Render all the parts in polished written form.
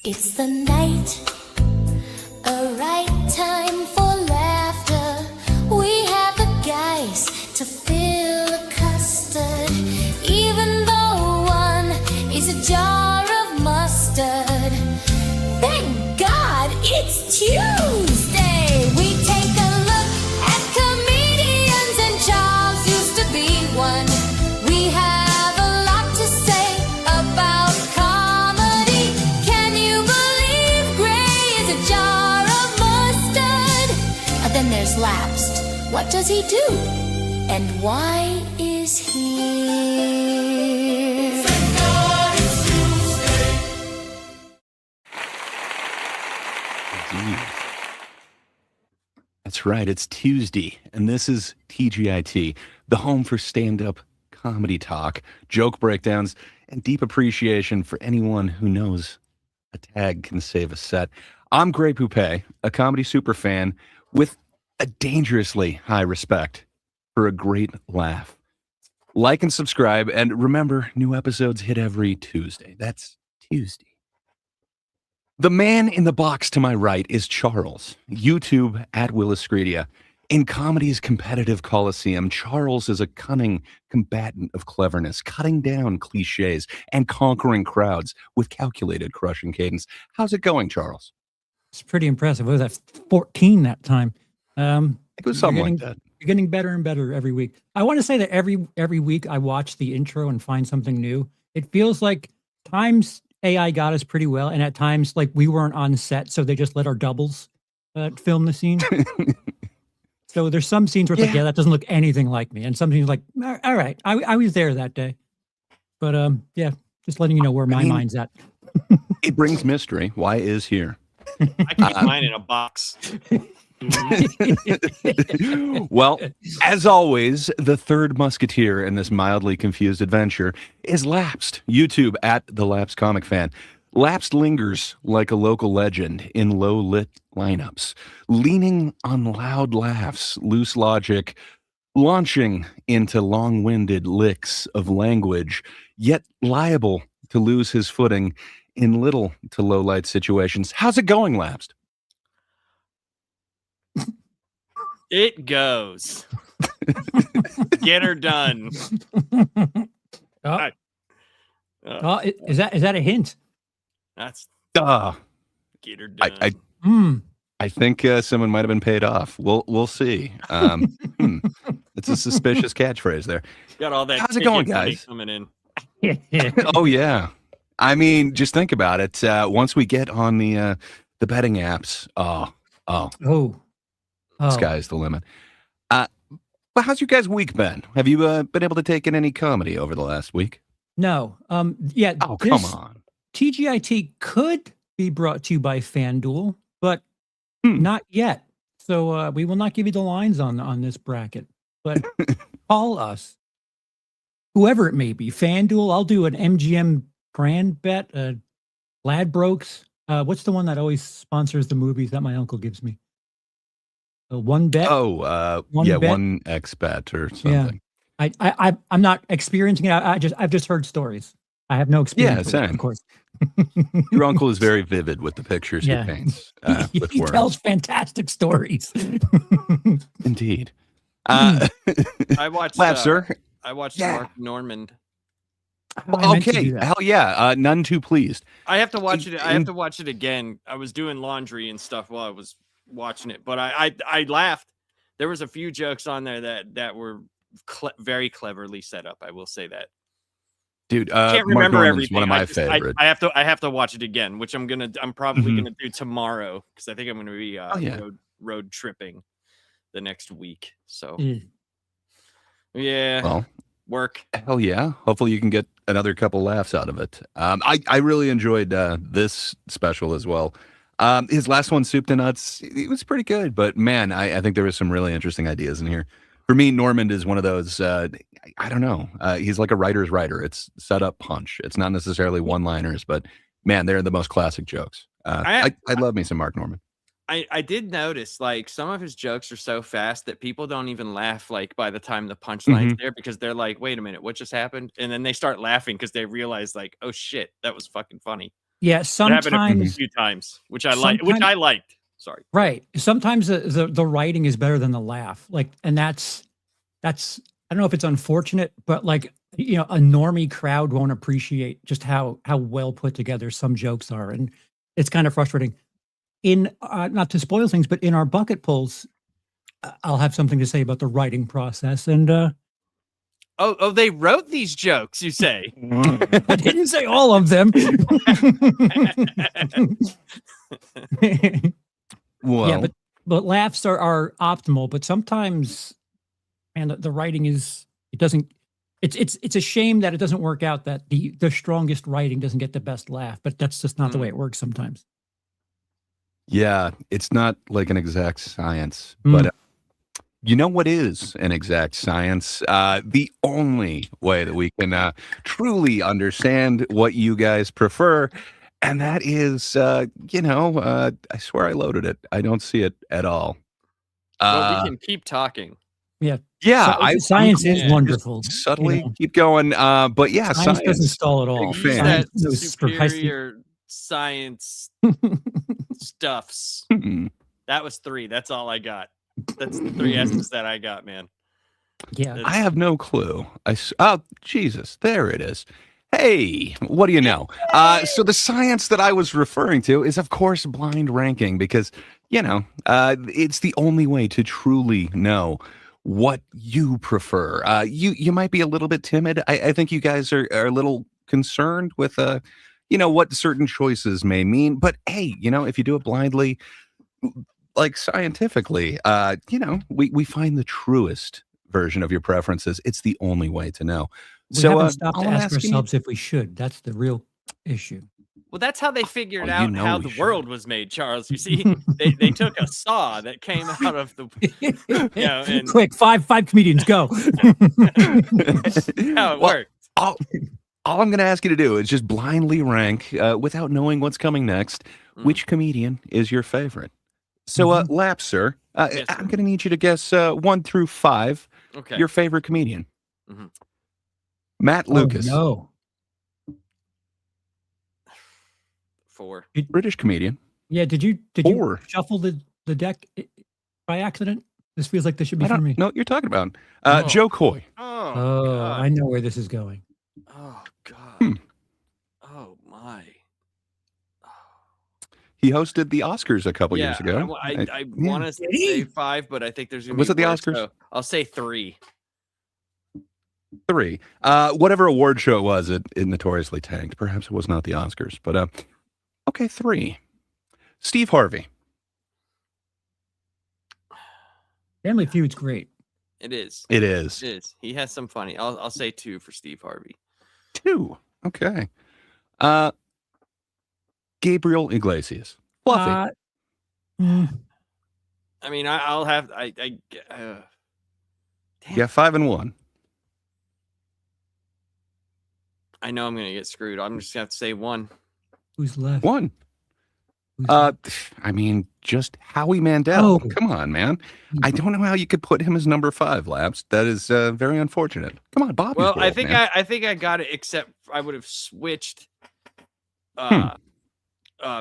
It's the night, a right time for laughter. We have the guys to fill a custard, even though one is a jar of mustard. Thank God it's Tuesday. We take a look at comedians, and Charles used to be one. We have a lot to say about comedy. Can you believe Gray is a jar of mustard? Then there's Lapsed. What does he do? And why is he here? Thank God it's Tuesday. Indeed. That's right, it's Tuesday, and this is TGIT, the home for stand-up comedy talk, joke breakdowns, and deep appreciation for anyone who knows a tag can save a set. I'm Gray Poupée, a comedy superfan with a dangerously high respect for a great laugh. Like and subscribe, and remember, new episodes hit every Tuesday. That's Tuesday. The man in the box to my right is Charles, YouTube at Williscredia. In comedy's competitive coliseum, Charles is a cunning combatant of cleverness, cutting down cliches and conquering crowds with calculated crushing cadence. How's it going, Charles? It's pretty impressive. What was that, 14 that time? It was something like that. You're getting better and better every week. I want to say that every week I watch the intro and find something new. It feels like times AI got us pretty well, and at times like we weren't on set, so they just let our doubles film the scene. So there's some scenes where it's like, yeah, that doesn't look anything like me, and some scenes like, all right, I was there that day. But yeah, just letting you know where my mind's at. It brings mystery. Why is here? I keep mine in a box. Well, as always, the third musketeer in this mildly confused adventure is Lapsed, YouTube at the Lapsed Comic Fan. Lapsed lingers like a local legend in low-lit lineups, leaning on loud laughs, loose logic, launching into long-winded licks of language, yet liable to lose his footing in little to low-light situations. How's it going, Lapsed? It goes. Get her done. Is that a hint? That's get her done. I think someone might have been paid off. We'll see. It's a suspicious catchphrase there. Got all that. How's it going, guys? Coming in. Oh yeah. I mean, just think about it. Once we get on the betting apps, sky's the limit. But how's your guys' week been? Have you been able to take in any comedy over the last week? No. Yeah. Oh, come on. TGIT could be brought to you by FanDuel, but not yet. So we will not give you the lines on this bracket. But call us, whoever it may be. FanDuel. I'll do an MGM Grand bet. Ladbrokes. What's the one that always sponsors the movies that my uncle gives me? One bet. One X bet or something. Yeah. I'm not experiencing it. I've just heard stories. I have no experience. Yeah, same. Of course. Your uncle is very vivid with the pictures he paints. With he words. tells fantastic stories. Indeed. I watched. Sir. I watched Mark Norman. Okay. Hell yeah. None too pleased. I have to watch it. I have to watch it again. I was doing laundry and stuff while I was watching it, but I laughed. There was a few jokes on there that were very cleverly set up. I will say that. Dude, can't remember everything. One of my favorites. I have to watch it again, which I'm probably gonna do tomorrow because I think I'm gonna be road tripping the next week. So yeah, well, work. Hell yeah! Hopefully you can get another couple laughs out of it. I really enjoyed this special as well. His last one, Soup to Nuts, it was pretty good, but man, I think there was some really interesting ideas in here. For me, Normand is one of those, I don't know. He's like a writer's writer. It's set up punch. It's not necessarily one-liners, but man, they're the most classic jokes. I love me some Mark Normand. I did notice like some of his jokes are so fast that people don't even laugh like by the time the punchline's there, because they're like, wait a minute, what just happened? And then they start laughing because they realize like, oh shit, that was fucking funny. Yeah, It happened a sometimes few times, which I liked. Sorry. right. Sometimes the writing is better than the laugh. Like, and that's I don't know if it's unfortunate, but like, you know, a normie crowd won't appreciate just how well put together some jokes are, and it's kind of frustrating. In not to spoil things, but in our bucket pulls, I'll have something to say about the writing process. And Oh, they wrote these jokes, you say? I didn't say all of them. Well, Yeah, but laughs are optimal. But sometimes, man, the writing is it doesn't. It's a shame that it doesn't work out. That the strongest writing doesn't get the best laugh. But that's just not the way it works sometimes. yeah, it's not like an exact science, but you know what is an exact science? The only way that we can truly understand what you guys prefer, and that is, I swear I loaded it. I don't see it at all. Well, we can keep talking. Yeah, Yeah, science is Yeah. wonderful. subtly You know, keep going. But yeah, science doesn't stall at all. Big Use fan. that Science knows precisely- superior science stuffs. That was 3. That's all I got. That's the 3 S's that I got, man. Yeah, I have no clue. Oh, Jesus, there it is. Hey, what do you know? So the science that I was referring to is, of course, blind ranking, because, it's the only way to truly know what you prefer. You might be a little bit timid. I think you guys are a little concerned with, what certain choices may mean. But hey, if you do it blindly, like scientifically, we find the truest version of your preferences. It's the only way to know. we So haven't stopped to all I'm ask asking you- ourselves if we should. That's the real issue. Well, that's how they figured you out know how we the should. world was made, Charles. You see, they took a saw that came out of the and Quick, five comedians go. how it worked. all I'm going to ask you to do is just blindly rank, without knowing what's coming next, which comedian is your favorite. So, Lap, sir, Yes, I'm going to need you to guess 1 through 5, Okay. your favorite comedian. Mhm. Matt Lucas, Oh, 4. British comedian. yeah. Did you 4. shuffle the deck by accident? This feels like this should be I for don't me. know what you're talking about. Oh. Joe Coy. Oh, Oh, God. I know where this is going. Oh God. Hmm. Oh my. He hosted the Oscars a couple years ago. I want to say 5, but I think there's gonna Was be it the worse, Oscars? so I'll say 3. 3. Whatever award show it was, it notoriously tanked. Perhaps it was not the Oscars, but okay, 3. Steve Harvey. Family Feud's great. It is. It is. It is. He has some funny. I'll say 2 for Steve Harvey. 2. Okay. Gabriel Iglesias. Fluffy. I mean, I'll have. Damn. Yeah, 5 and 1. I know I'm gonna get screwed. I'm just gonna have to say 1. Who's left? 1. Who's left? I mean, just Howie Mandel. Oh. Come on, man. I don't know how you could put him as number 5, Labs. That is very unfortunate. Come on, Bobby's Well, I World, think man. I think I got it. Except I would have switched.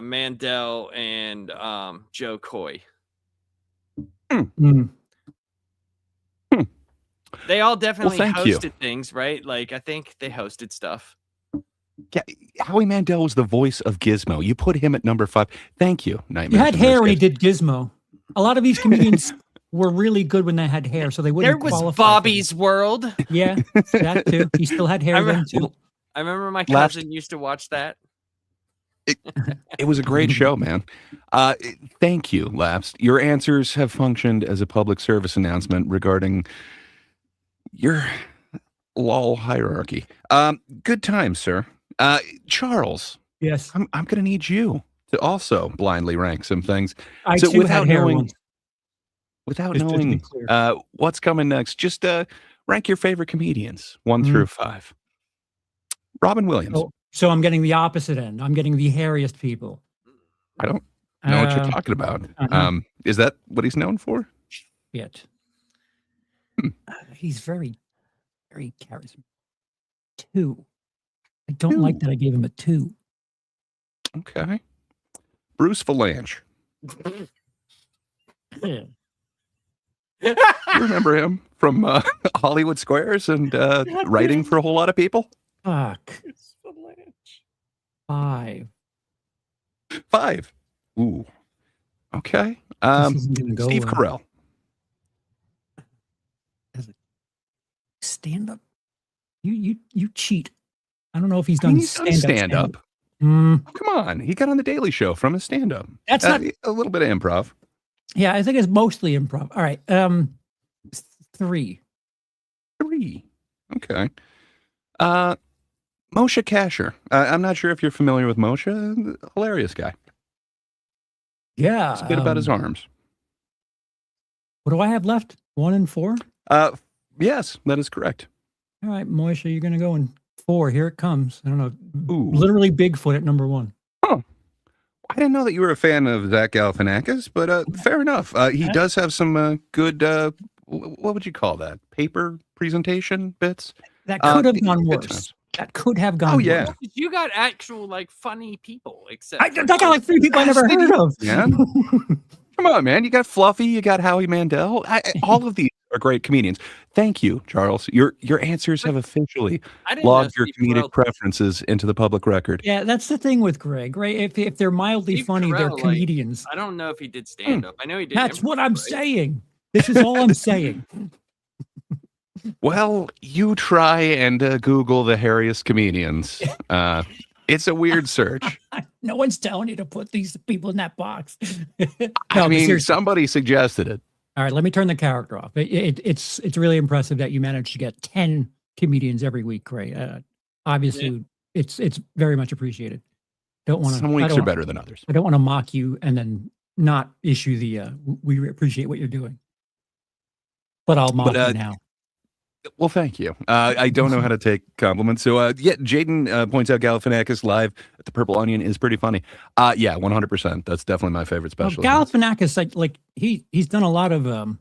Mandel and Joe Coy. Mm. They all definitely thank you. hosted things, right? Like I think they hosted stuff. Yeah, Howie Mandel was the voice of Gizmo. You put him at number 5. Thank you, He Nightmare. had hair when he did Gizmo. A lot of these comedians were really good when they had hair, so they There wouldn't was qualify for Bobby's World. this. Yeah, that too. He still had hair then too. I remember my Last- cousin used to watch that. It was a great show, man. Thank you, Laps. Your answers have functioned as a public service announcement regarding your lol hierarchy. Good time, sir. Charles, Yes, I'm going to need you to also blindly rank some things. I So too without had hair knowing- once. Without Just to be knowing clear. what's coming next, just rank your favorite comedians, 1 through 5. Robin Williams. So I'm getting the opposite end. I'm getting the hairiest people. I don't know what you're Uh, talking about. uh-huh. Is that what he's known for? Shit. He's very, very charismatic. 2. I don't like that I gave him a 2. Okay. Bruce Valanche. Yeah. You remember him from Hollywood Squares and writing for a whole lot of people? Fuck. 5. 5. Ooh. Okay. This isn't gonna go Steve well. Carell. Stand up. You cheat. I don't know if he's I mean, done he's done stand-up. Mm, Come on. He got on the Daily Show from his stand-up. That's not. A little bit of improv. Yeah, I think it's mostly improv. All right. 3. 3. Okay. Moshe Kasher. I'm not sure if you're familiar with Moshe. Hilarious guy. Yeah. It's a bit about his arms. What do I have left? 1 and 4? Yes, that is correct. All right, Moisha, you're going to go in 4. Here it comes. I don't know. Ooh. Literally Bigfoot at number 1. Oh, I didn't know that you were a fan of Zach Galifianakis, but fair enough. He does have some good, what would you call that? Paper presentation bits? That could have gone good worse. times. That could have gone Oh, yeah. worse. You got actual like funny people, except I got like 3 people I never heard of. Yeah. Come on, man. You got Fluffy, you got Howie Mandel. All of these are great comedians. Thank you, Charles. Your answers have officially I didn't know logged your Steve comedic Carell- preferences into the public record. Yeah, that's the thing with Greg, right? If they're mildly Steve funny, they're Carell, like, comedians. I don't know if he did stand up. I know he did. That's what improv, I'm right? saying. This is all I'm saying. Well, you try and Google the hairiest comedians. It's a weird search. No one's telling you to put these people in that box. I mean, seriously. somebody suggested it. All right, let me turn the character off. It's really impressive that you managed to get 10 comedians every week, Ray. Obviously, it's very much appreciated. Don't want to. Some weeks are better than others. I don't want to mock you and then not issue the. We appreciate what you're doing, but I'll mock you now. Well, thank you. I don't know how to take compliments. So, yeah, Jaden points out Galifianakis live at the Purple Onion is pretty funny. Yeah, 100%. That's definitely my favorite special. Galifianakis, like he's done a lot of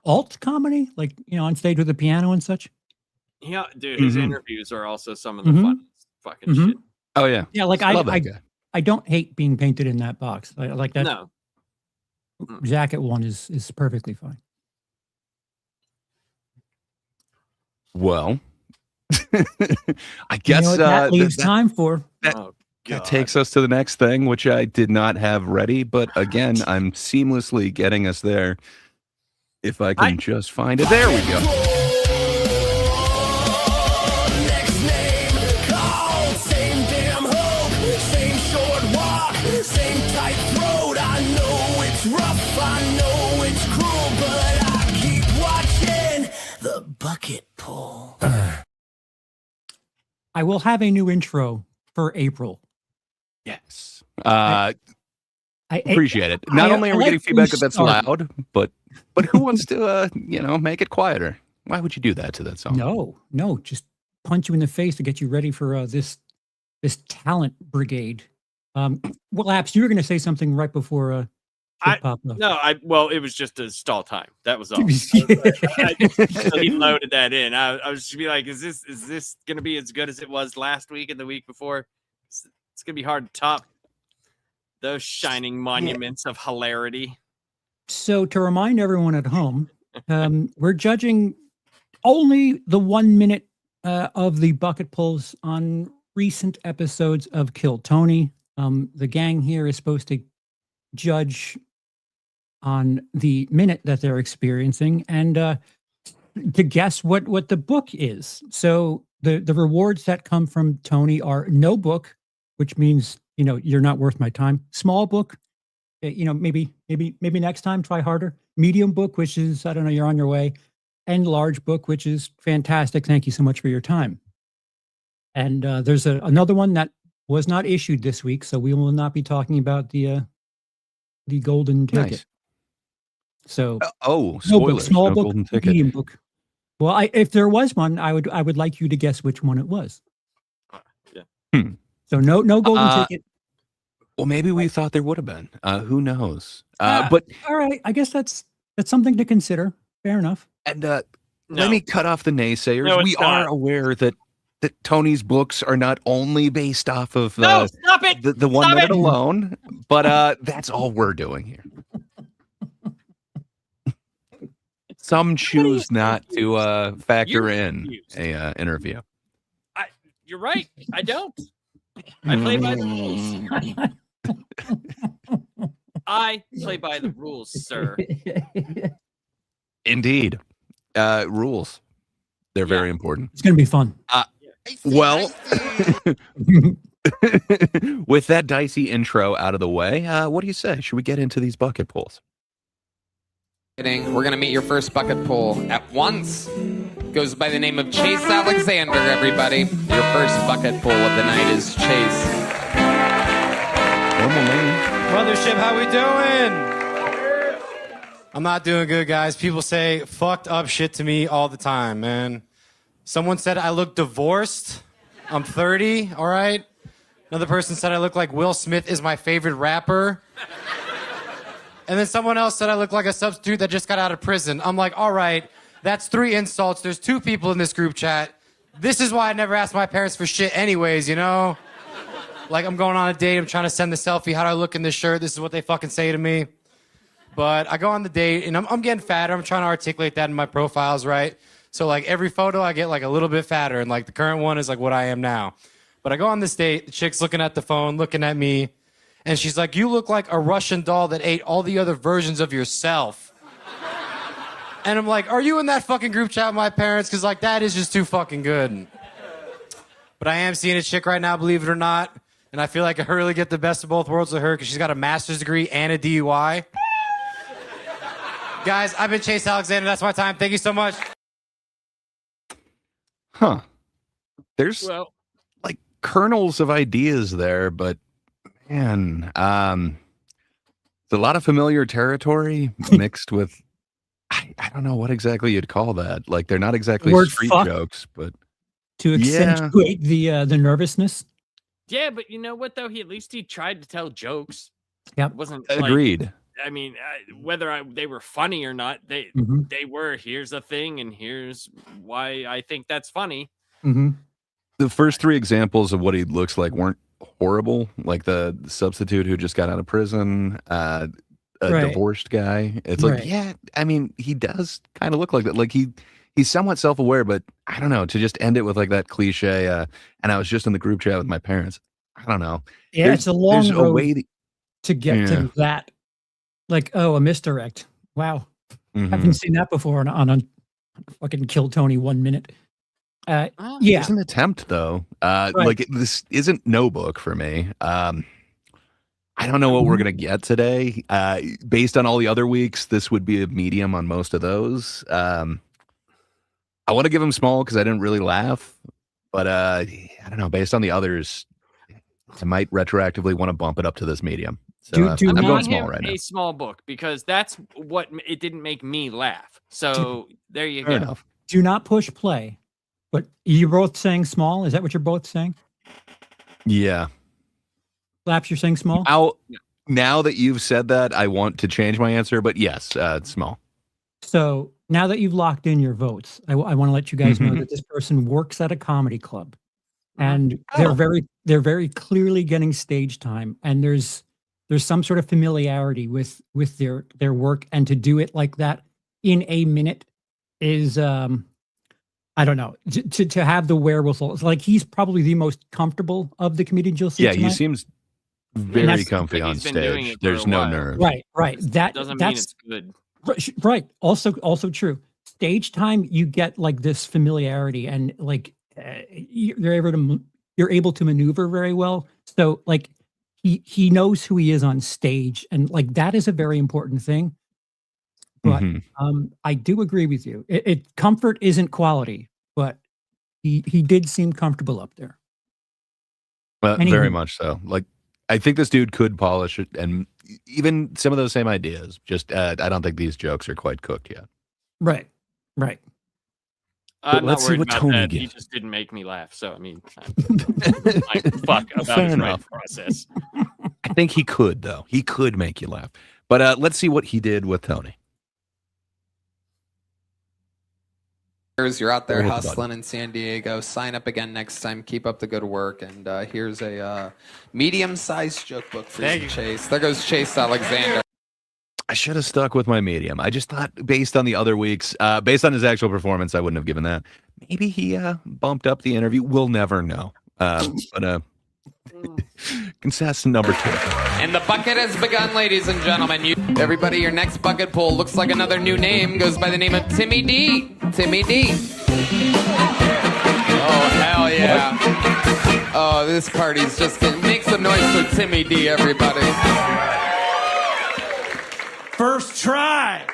alt comedy, like on stage with the piano and such. Yeah, dude, his interviews are also some of the funniest fucking shit. Oh yeah, yeah. Like I love that guy. I don't hate being painted in that box. I like that. No, jacket one is perfectly fine. Well, I guess what that leaves time for. That takes us to the next thing, which I did not have ready, but again, I'm seamlessly getting us there. If I can just find it. There we go. Next name called, same damn hope, same short walk, same tight throat. I know it's rough, I know it's cruel, but I keep watching the bucket pull. I will have a new intro for April. Yes. I appreciate it. Not only are we like getting feedback that we that's started. loud, but who wants to make it quieter? Why would you do that to that song? No, just punch you in the face to get you ready for this talent brigade. Well, Apps, you were going to say something right before shit popped up. Well, it was just to stall time. That was all. So he loaded that in. I was just be like, is this gonna be as good as it was last week and the week before? It's gonna be hard to top those shining monuments of hilarity. So to remind everyone at home, we're judging only the 1 minute of the bucket pulls on recent episodes of Kill Tony. The gang here is supposed to judge on the minute that they're experiencing and to guess what the book is. So the rewards that come from Tony are no book, which means you're not worth my time. Small book, maybe next time try harder. Medium book, which is I don't know, you're on your way, and large book, which is fantastic. Thank you so much for your time. And there's another one that was not issued this week, so we will not be talking about the golden ticket. Nice. So no book, spoilers. Small no book, golden ticket. medium book. Well, if there was one, I would like you to guess which one it was. Yeah. So no golden ticket. Well, maybe we thought there would have been. Who knows? But all right, I guess that's something to consider. Fair enough. And let me cut off the naysayers. No, we it's are not. aware that that Tony's books are not only based off of No, stop it. the 1 Stop minute it! alone, but that's all we're doing here. Some choose not to factor You're in confused. a interview. You're right. I don't. I play by the rules. I play by the rules, sir. Indeed. Rules. They're very important. It's going to be fun. Well, with that dicey intro out of the way, what do you say? Should we get into these bucket pulls? We're going to meet your first bucket pull at once. Goes by the name of Chase Alexander, everybody. Your first bucket pull of the night is Chase. Normal name. Mothership, how we doing? I'm not doing good, guys. People say fucked up shit to me all the time, man. Someone said I look divorced. I'm 30, all right? Another person said I look like Will Smith is my favorite rapper. And then someone else said I look like a substitute that just got out of prison. I'm like, all right, that's 3 insults. There's 2 people in this group chat. This is why I never asked my parents for shit anyways, you know? Like, I'm going on a date. I'm trying to send the selfie. How do I look in this shirt? This is what they fucking say to me. But I go on the date, and I'm getting fatter. I'm trying to articulate that in my profiles, right? So, like, every photo, I get, like, a little bit fatter. And, like, the current one is, like, what I am now. But I go on this date. The chick's looking at the phone, looking at me. And she's like, you look like a Russian doll that ate all the other versions of yourself. And I'm like, are you in that fucking group chat with my parents? Because, like, that is just too fucking good. But I am seeing a chick right now, believe it or not. And I feel like I really get the best of both worlds with her because she's got a master's degree and a DUI. Guys, I've been Chase Alexander. That's my time. Thank you so much. Huh. There's like kernels of ideas there, but man, it's a lot of familiar territory mixed with I don't know what exactly you'd call that. Like they're not exactly street jokes, but to accentuate the nervousness. Yeah, but you know what though? At least he tried to tell jokes. Yeah, it wasn't agreed. Like, I mean, whether they were funny or not, they were. Here's a thing, and here's why I think that's funny. The first 3 examples of what he looks like weren't horrible. Like the substitute who just got out of prison, a divorced guy. It's like, yeah, I mean, he does kind of look like that. Like he's somewhat self-aware, but I don't know, to just end it with like that cliche. And I was just in the group chat with my parents. I don't know. Yeah, it's a long road way to get to that. Like, oh, a misdirect. Wow. Haven't seen that before on a fucking Kill Tony 1 minute. Yeah. It's an attempt, though. Like, this isn't no book for me. I don't know what we're going to get today. Based on all the other weeks, this would be a medium on most of those. I want to give him small because I didn't really laugh. But I don't know. Based on the others, I might retroactively want to bump it up to this medium. So I'm going small right now. A small book because that's what it didn't make me laugh. So there you go. Enough. Do not push play. But you're both saying small? Is that what you're both saying? Yeah. Laps, you're saying small? Now that you've said that, I want to change my answer. But yes, it's small. So now that you've locked in your votes, I want to let you guys know that this person works at a comedy club. And they're very clearly getting stage time. And there's some sort of familiarity with their work, and to do it like that in a minute is I don't know, to have the wherewithal. It's like he's probably the most comfortable of the comedians you'll see. Yeah, tonight. he seems very comfy on stage. There's no nerve. Right. That doesn't mean it's good. Right. Also true. Stage time, you get like this familiarity, and like you're able to maneuver very well. So like he knows who he is on stage, and like that is a very important thing. But I do agree with you. Comfort isn't quality, but he did seem comfortable up there. Very much so. Like I think this dude could polish it, and even some of those same ideas. Just I don't think these jokes are quite cooked yet. Right. I'm let's not see worried what about Tony that. gets. He just didn't make me laugh. So I mean, like, fuck about Fair his enough. process. I think he could, though. He could make you laugh. But let's see what he did with Tony. You're out there Hold the hustling in San Diego. Sign up again next time. Keep up the good work. And here's a medium-sized joke book for you, Chase. There goes Chase Alexander. I should have stuck with my medium. I just thought, based on the other weeks, based on his actual performance, I wouldn't have given that. Maybe he bumped up the interview. We'll never know. But contestant number 2. And the bucket has begun, ladies and gentlemen. Everybody, your next bucket pool looks like another new name. Goes by the name of Timmy D. Timmy D. Oh, hell yeah. Oh, this party's just getting... Make some noise for Timmy D, everybody. First try.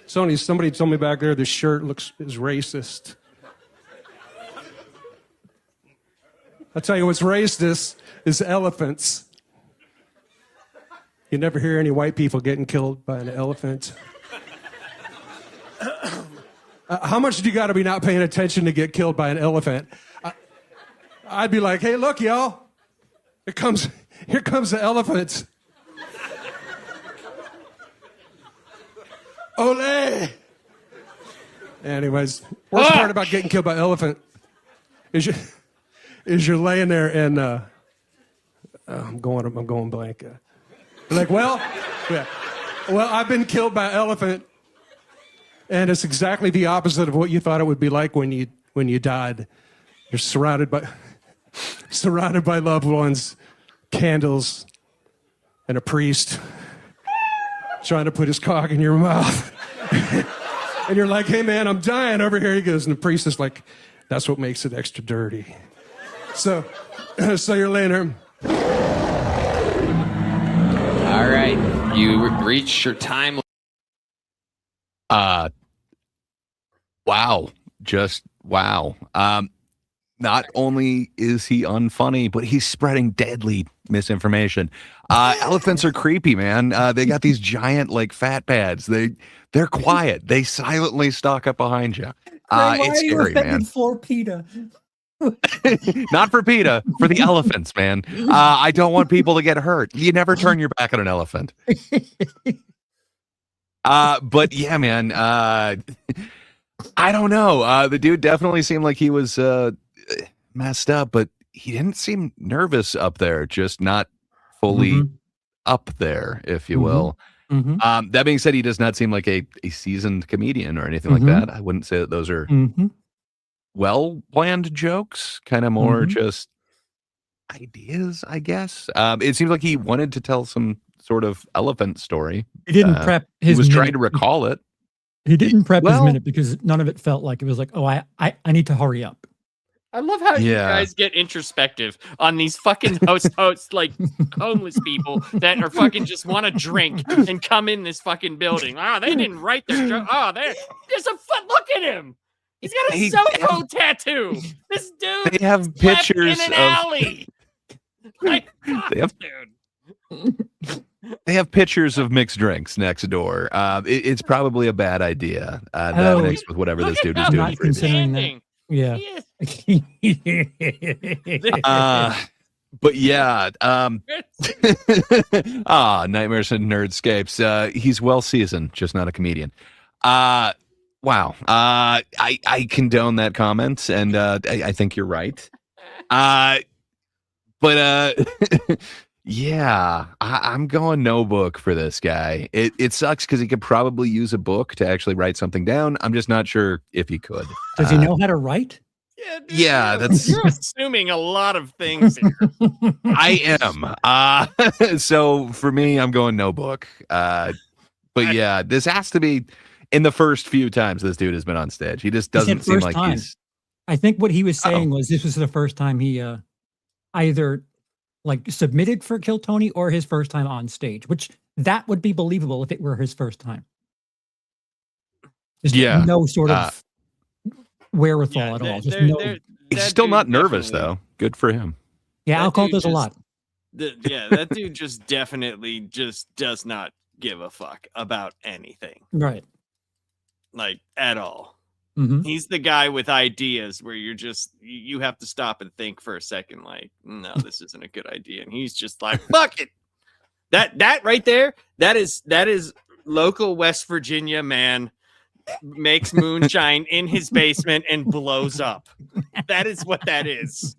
Sony, somebody told me back there the shirt is racist. I'll tell you what's racist is elephants. You never hear any white people getting killed by an elephant. How much do you got to be not paying attention to get killed by an elephant? I'd be like, hey, look, y'all. Here comes the elephant. Ole! Anyways, worst part about getting killed by elephant is you're laying there and I'm going blank. You're like, well, I've been killed by an elephant, and it's exactly the opposite of what you thought it would be like when you died. You're surrounded by loved ones, candles, and a priest trying to put his cock in your mouth. And you're like, hey man, I'm dying over here. He goes, and the priest is like, that's what makes it extra dirty. So you're laying there. All right, you reached your time. Wow. Just wow. Not only is he unfunny, but he's spreading deadly misinformation. Elephants are creepy, man. They got these giant, like, fat pads. They're quiet. They silently stalk up behind you. It's scary, man. For PETA? Not for PETA, for the elephants, man. I don't want people to get hurt. You never turn your back on an elephant. But yeah, man. I don't know. The dude definitely seemed like he was messed up, but he didn't seem nervous up there, just not fully up there, if you will. That being said, he does not seem like a seasoned comedian or anything like that. I wouldn't say that those are well-planned jokes, kind of more just ideas, I guess. It seems like he wanted to tell some sort of elephant story. He didn't prep his He was minute. trying to recall it. He didn't prep his minute because none of it felt like it was like, oh, I need to hurry up. I love how you guys get introspective on these fucking hosts, like homeless people that are fucking just want to drink and come in this fucking building. Oh, they didn't write their joke. Oh, there's a foot. Look at him. He's got a Soho tattoo. This dude. They have pictures in an alley. Like, they have, dude. They have pictures of mixed drinks next door. It's probably a bad idea. That mixed with whatever this dude is doing. Not considering that. Yeah. But yeah. Nightmares and Nerdscapes. He's well seasoned, just not a comedian. Wow. I condone that comment, and I think you're right. But yeah, I'm going no book for this guy. It sucks because he could probably use a book to actually write something down. I'm just not sure if he could. Does he know how to write? Yeah, dude, yeah, you're assuming a lot of things here. I am. So for me, I'm going no book. But yeah, this has to be in the first few times this dude has been on stage. He just doesn't seem like he's. I think what he was saying was this was the first time he either like submitted for Kill Tony or his first time on stage, which that would be believable if it were his first time. Just no sort of wherewithal at all. Just he's still not nervous though. Good for him. Yeah, alcohol does a lot. That dude just definitely just does not give a fuck about anything. Right. Like at all. He's the guy with ideas where you have to stop and think for a second, like, no, this isn't a good idea. And he's just like, fuck it. That right there, that is local West Virginia man makes moonshine in his basement and blows up. That is what that is.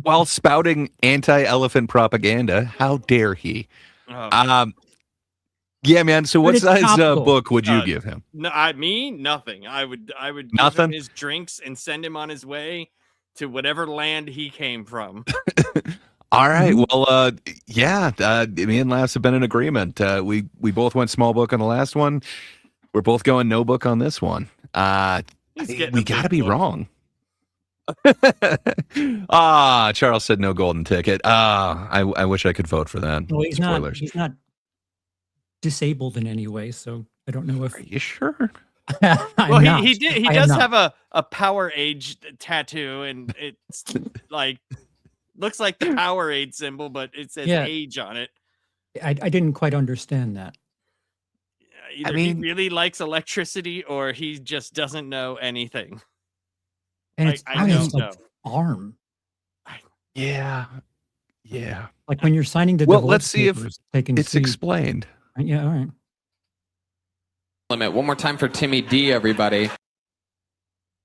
While spouting anti-elephant propaganda. How dare he? Oh. Yeah, man. So what it's size topical. book would you give him? No, nothing. I would give Nothing? him his drinks and send him on his way to whatever land he came from. All right. Well, yeah. Me and Laughs have been in agreement. We both went small book on the last one. We're both going no book on this one. We got to be wrong. Charles said no golden ticket. I wish I could vote for that. Well, he's Spoilers. He's not disabled in any way, so I don't know if. Are you sure? Well, he does have a Power Age tattoo, and it's like looks like the Powerade symbol, but it says age on it. I didn't quite understand that. Either he really likes electricity, or he just doesn't know anything. And it's I don't know. Arm. Yeah. Like when you're signing the Well, divorce let's see if papers, they can it's see. explained. Yeah, all right. Limit. One more time for Timmy D, everybody.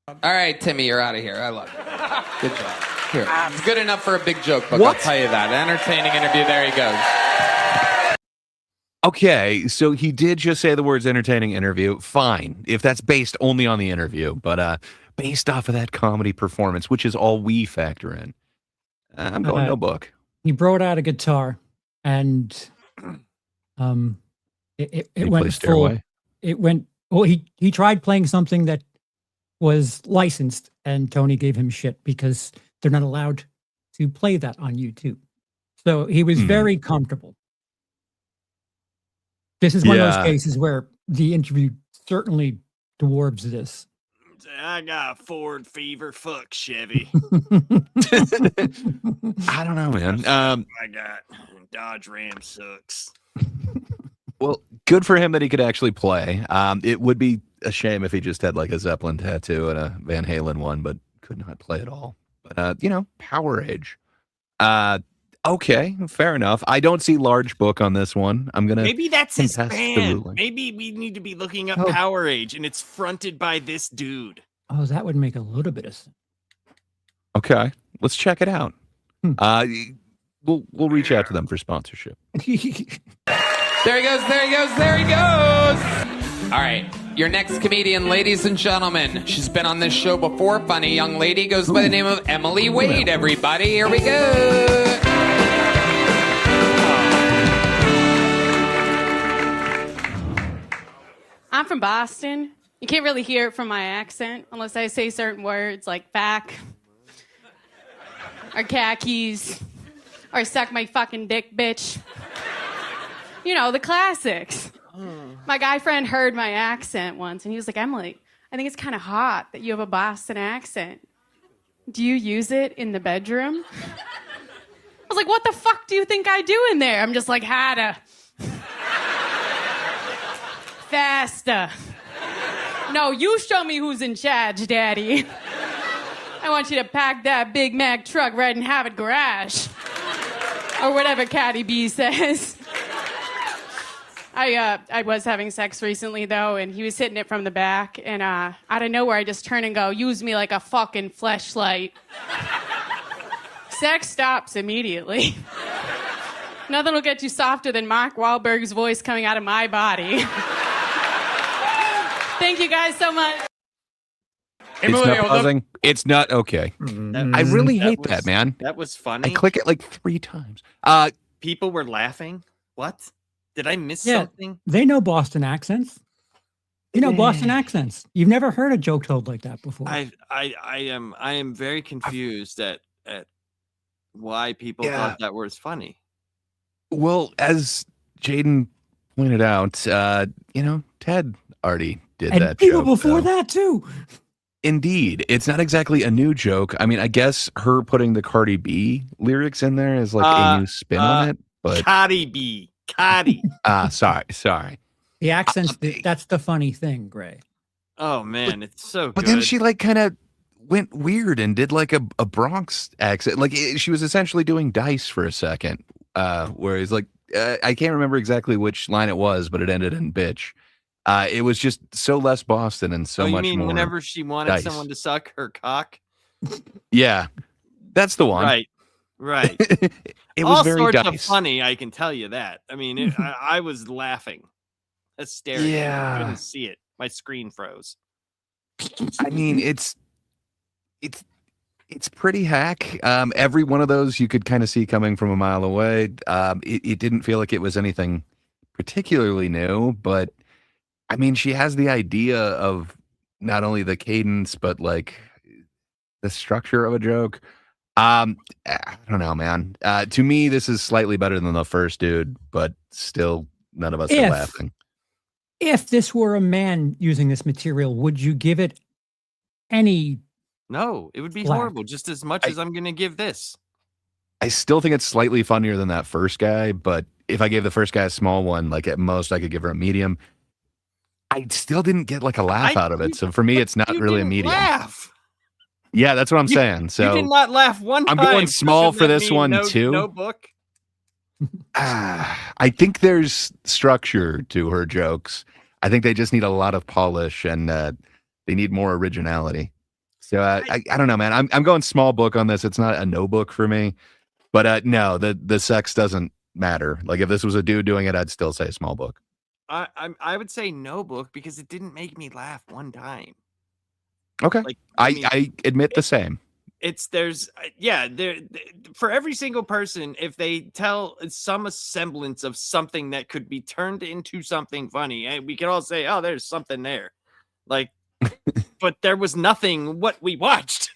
All right, Timmy, you're out of here. I love you. Good job. Here. It's good enough for a big joke, but I'll tell you that. Entertaining interview. There he goes. Okay, so he did just say the words entertaining interview. Fine, if that's based only on the interview, but based off of that comedy performance, which is all we factor in, I'm going no book. He brought out a guitar, and it went full. It went. Well, he tried playing something that was licensed, and Tony gave him shit because they're not allowed to play that on YouTube. So he was very comfortable. This is one of those cases where the interview certainly dwarves this. I got Ford fever. Fuck Chevy. I don't know, man. I got Dodge Ram sucks. Well, good for him that he could actually play. It would be a shame if he just had like a Zeppelin tattoo and a Van Halen one, but could not play at all. But Power Age. Okay, fair enough. I don't see large book on this one. I'm gonna maybe that's his contest the band. ruling. Maybe we need to be looking up Power Age, and it's fronted by this dude. Oh, that would make a little bit of sense. Okay, let's check it out. We'll reach out to them for sponsorship. There he goes. All right, your next comedian, ladies and gentlemen. She's been on this show before. Funny young lady, goes by the name of Emily Wade, everybody. Here we go. I'm from Boston. You can't really hear it from my accent unless I say certain words like back, or khakis, or suck my fucking dick, bitch. You know, the classics. My guy friend heard my accent once, and he was like, Emily, I think it's kind of hot that you have a Boston accent. Do you use it in the bedroom? I was like, what the fuck do you think I do in there? I'm just like, harder. Faster. No, you show me who's in charge, Daddy. I want you to pack that Big Mac truck right in Harvard garage. Or whatever Caddy B says. I was having sex recently, though, and he was hitting it from the back, and out of nowhere, I just turn and go, use me like a fucking fleshlight. Sex stops immediately. Nothing will get you softer than Mark Wahlberg's voice coming out of my body. Thank you guys so much. It's not pausing. It's not okay. I really hate that, man. That was funny. I click it like 3 times. People were laughing. What? Did I miss something? They know Boston accents. You know Boston accents. You've never heard a joke told like that before. I am very confused at why people thought that was funny. Well, as Jaden pointed out, Ted already did and that people joke. Before that too. Indeed. It's not exactly a new joke. I mean, I guess her putting the Cardi B lyrics in there is like a new spin on it. But Cardi B. Cardi. Sorry. The accents, that's the funny thing, Gray. Oh, man, it's so good. But then she like kind of went weird and did like a Bronx accent. Like she was essentially doing Dice for a second, where he's like, I can't remember exactly which line it was, but it ended in bitch. It was just so less Boston and so you much mean more. whenever she wanted dice. someone to suck her cock? Yeah, that's the one. Right. It was All very sorts dice. of funny, I can tell you that. I mean, I was laughing, hysterically. Yeah. I couldn't see it. My screen froze. I mean, it's pretty hack. Every one of those you could kind of see coming from a mile away. It didn't feel like it was anything particularly new, but I mean, she has the idea of not only the cadence, but like the structure of a joke. I don't know, man. To me, this is slightly better than the first dude, but still none of us are laughing. If this were a man using this material, would you give it any? No, it would be Laugh. horrible just as much as I'm going to give this. I still think it's slightly funnier than that first guy, but if I gave the first guy a small one, like at most I could give her a medium. I still didn't get like a laugh out of it. So for me, it's not really a medium. Laugh. Yeah, that's what I'm saying. So you did not laugh one time. I'm going small Doesn't for that this mean one too. No book. I think there's structure to her jokes. I think they just need a lot of polish and they need more originality. So I don't know, man. I'm going small book on this. It's not a no book for me, but no, the sex doesn't matter. Like if this was a dude doing it, I'd still say small book. I would say no book because it didn't make me laugh one time. Okay, Like, I admit the same. For every single person, if they tell some semblance of something that could be turned into something funny, we can all say, oh, there's something there. Like, but there was nothing what we watched.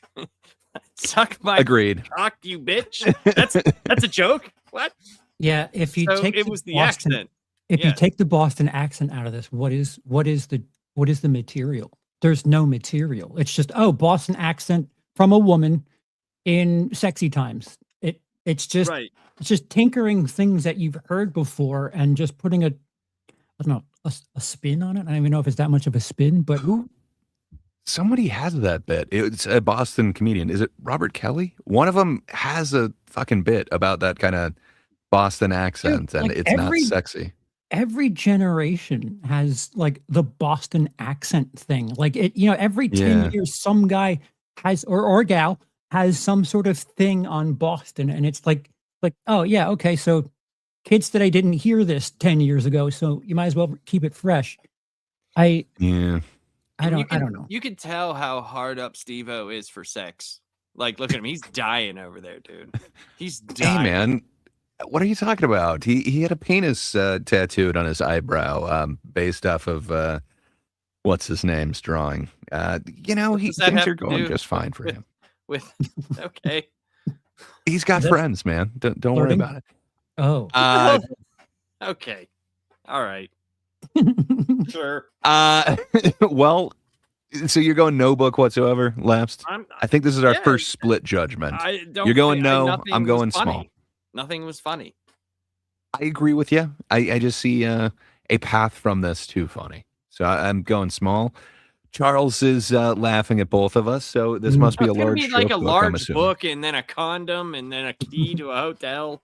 Suck my Agreed. cock, you bitch. That's a joke. What? Yeah, if you take it was the Boston, accent. If you take the Boston accent out of this, what is the material? There's no material. It's just Boston accent from a woman in sexy times. It's just it's just tinkering things that you've heard before and just putting a spin on it. I don't even know if it's that much of a spin, but somebody has that bit. It's a Boston comedian. Is it Robert Kelly? One of them has a fucking bit about that kind of Boston accent, dude, and like it's not sexy. Every generation has like the Boston accent thing. Like every 10 years, some guy has or gal has some sort of thing on Boston, and it's like, oh yeah, okay, so kids today didn't hear this 10 years ago, so you might as well keep it fresh. I don't know. You could tell how hard up Steve-O is for sex. Like, look at him. He's dying over there, dude. He's dying. Hey, man. What are you talking about? He had a penis tattooed on his eyebrow based off of what's his name's drawing. Things are going just fine for him. Okay. He's got friends, man. Don't worry about it. Oh. Okay. All right. Sure. Well, so you're going no book whatsoever, Lapsed? I think this is our first split judgment. You're going no, I'm going small. Nothing was funny. I agree with you. I just see a path from this to funny. So I'm going small. Charles is laughing at both of us, so this must be a large book. Like a large book and then a condom and then a key to a hotel.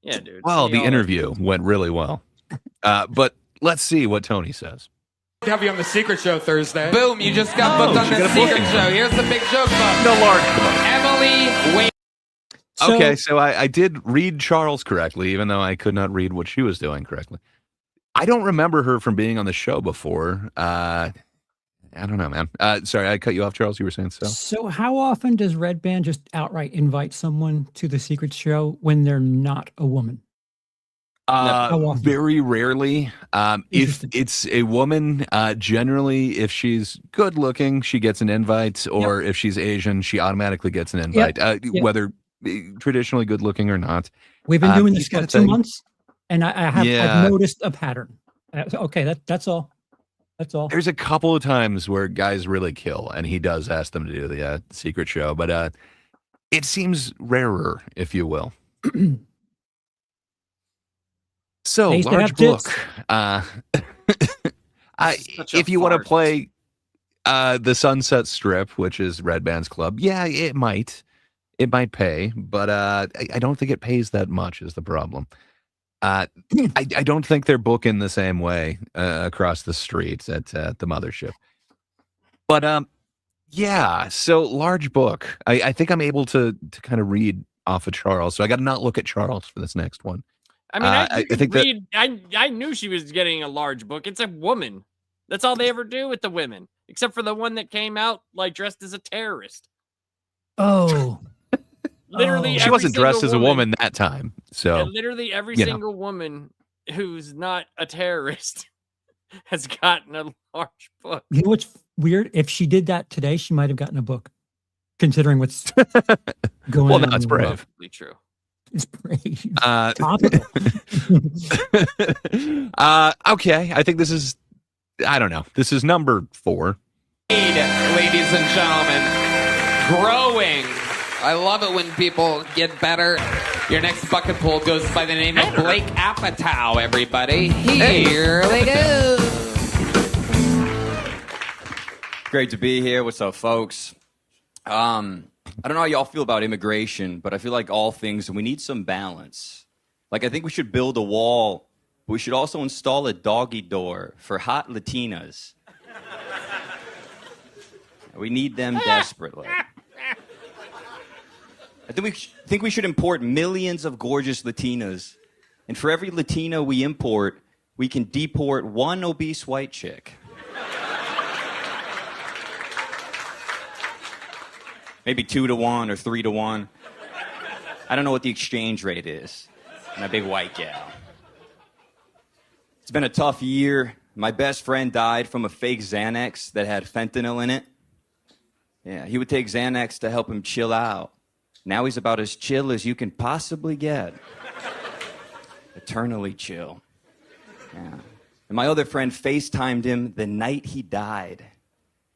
Yeah, dude. Well, the interview went really well. But let's see what Tony says. Have you on the Secret Show Thursday? Boom, you just got booked on the Secret Show. Here's the big joke book. No large book. Emily Wade. Okay, so I did read Charles correctly, even though I could not read what she was doing correctly. I don't remember her from being on the show before. I don't know, man. Sorry, I cut you off, Charles. You were saying so. So how often does Red Band just outright invite someone to the Secret Show when they're not a woman? Very rarely. If it's a woman, generally, if she's good looking, she gets an invite, or if she's Asian, she automatically gets an invite, whether traditionally good looking or not. We've been doing this for 2 months, and I've noticed a pattern. Okay, that's all. That's all. There's a couple of times where guys really kill, and he does ask them to do the Secret Show, but it seems rarer, if you will. So, large book. If you want to play the Sunset Strip, which is Red Band's club, it might pay, but I don't think it pays that much is the problem. I don't think they're booking the same way across the streets at the mothership. But yeah, so large book. I think I'm able to kind of read off of Charles. So I got to not look at Charles for this next one. I mean, I think read, I knew she was getting a large book. It's a woman. That's all they ever do with the women, except for the one that came out like dressed as a terrorist. Oh, Literally, she wasn't dressed as a woman that time. So literally every single woman who's not a terrorist has gotten a large book. you know what's weird? If she did that today, she might have gotten a book, considering what's going well, on. no, it's brave. Probably true. It's brave. Topical. Okay, I think this is. I don't know. This is number 4. Ladies and gentlemen, growing. I love it when people get better. Your next bucket pool goes by the name of Blake Apatow, everybody. Here we go. Great to be here. What's up, folks? I don't know how y'all feel about immigration, but I feel like all things, we need some balance. Like, I think we should build a wall, but we should also install a doggy door for hot Latinas. We need them desperately. I think we should import millions of gorgeous Latinas. And for every Latina we import, we can deport one obese white chick. Maybe 2 to 1 or 3 to 1. I don't know what the exchange rate is on a big white gal. It's been a tough year. My best friend died from a fake Xanax that had fentanyl in it. Yeah, he would take Xanax to help him chill out. Now he's about as chill as you can possibly get. Eternally chill. Yeah. And my other friend FaceTimed him the night he died.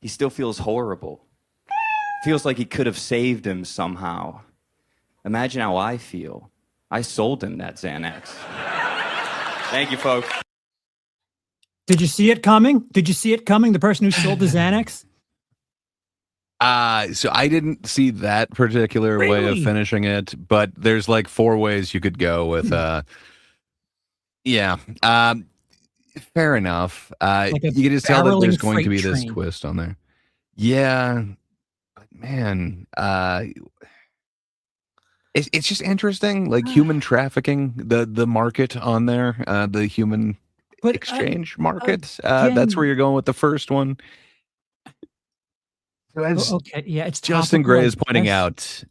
He still feels horrible. Feels like he could have saved him somehow. Imagine how I feel. I sold him that Xanax. Thank you, folks. Did you see it coming? Did you see it coming? The person who sold the Xanax? So I didn't see that particular way of finishing it, but there's like 4 ways you could go with yeah. Fair enough. Like you can just tell that there's going to be freight this train. twist on there. Yeah. But man, it's just interesting, like human trafficking, the market on there, the human exchange market. That's where you're going with the first one. Okay, yeah, it's Justin topical, Gray I is pointing guess. out,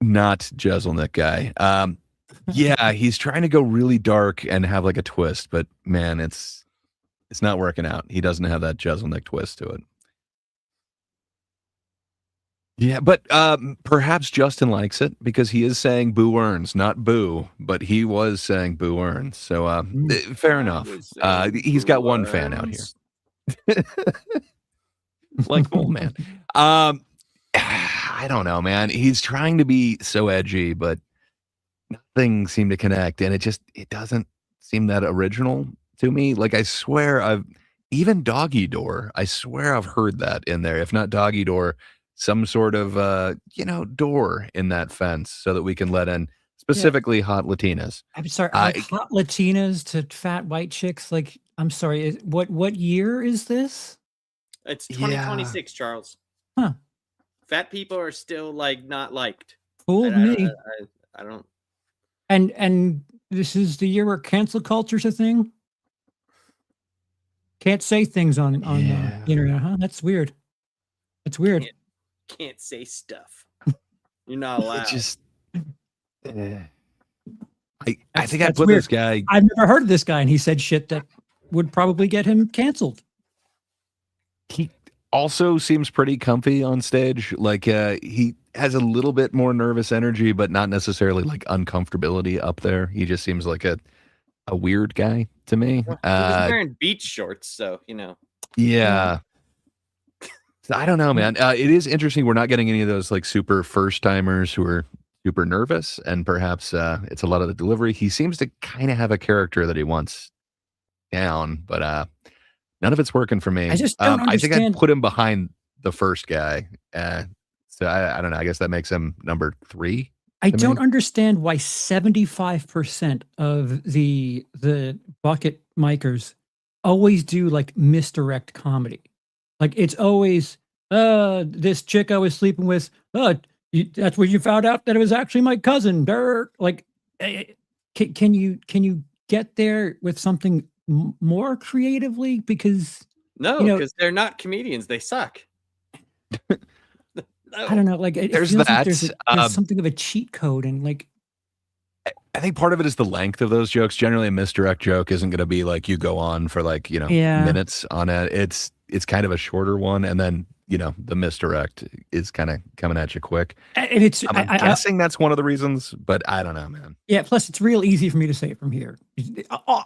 not Jezelnik guy. Yeah, he's trying to go really dark and have like a twist, but man, it's not working out. He doesn't have that Jezelnik twist to it. Yeah, but perhaps Justin likes it because he is saying boo earns, not boo, but he was saying boo earns. So fair enough. He's got one fan out here. Like, oh man. I don't know, man. He's trying to be so edgy, but nothing seemed to connect, and it doesn't seem that original to me. Like, I swear even Doggy Door, I swear I've heard that in there. If not Doggy Door, some sort of door in that fence so that we can let in specifically hot Latinas. I'm sorry, like hot Latinas to fat white chicks. Like, I'm sorry, what year is this? It's 2026, Charles. Huh. Fat people are still like not liked. Fooled me. I don't. And this is the year where cancel culture's a thing. Can't say things on the internet, huh? That's weird. It's weird. Can't say stuff. You're not allowed. I think I put weird. this guy. I've never heard of this guy, and he said shit that would probably get him canceled. He also seems pretty comfy on stage. Like he has a little bit more nervous energy, but not necessarily like uncomfortability up there. He just seems like a weird guy to me. He was wearing beach shorts, so Yeah. I don't know, man. It is interesting. We're not getting any of those like super first timers who are super nervous, and perhaps it's a lot of the delivery. He seems to kind of have a character that he wants down, but none of it's working for me. I just don't I think understand. I put him behind the first guy. So I don't know. I guess that makes him number 3 I don't understand why 75% of the bucket micers always do like misdirect comedy. Like it's always, this chick I was sleeping with, that's where you found out that it was actually my cousin. Dirt. Like, can you get there with something more creatively? Because no, because they're not comedians. They suck. No. I don't know. Like it There's feels that. like there's something of a cheat code, and like I think part of it is the length of those jokes. Generally, a misdirect joke isn't going to be like you go on for like minutes on it. It's kind of a shorter one, and then the misdirect is kind of coming at you quick. And it's I'm guessing that's one of the reasons, but I don't know, man. Yeah. Plus, it's real easy for me to say it from here.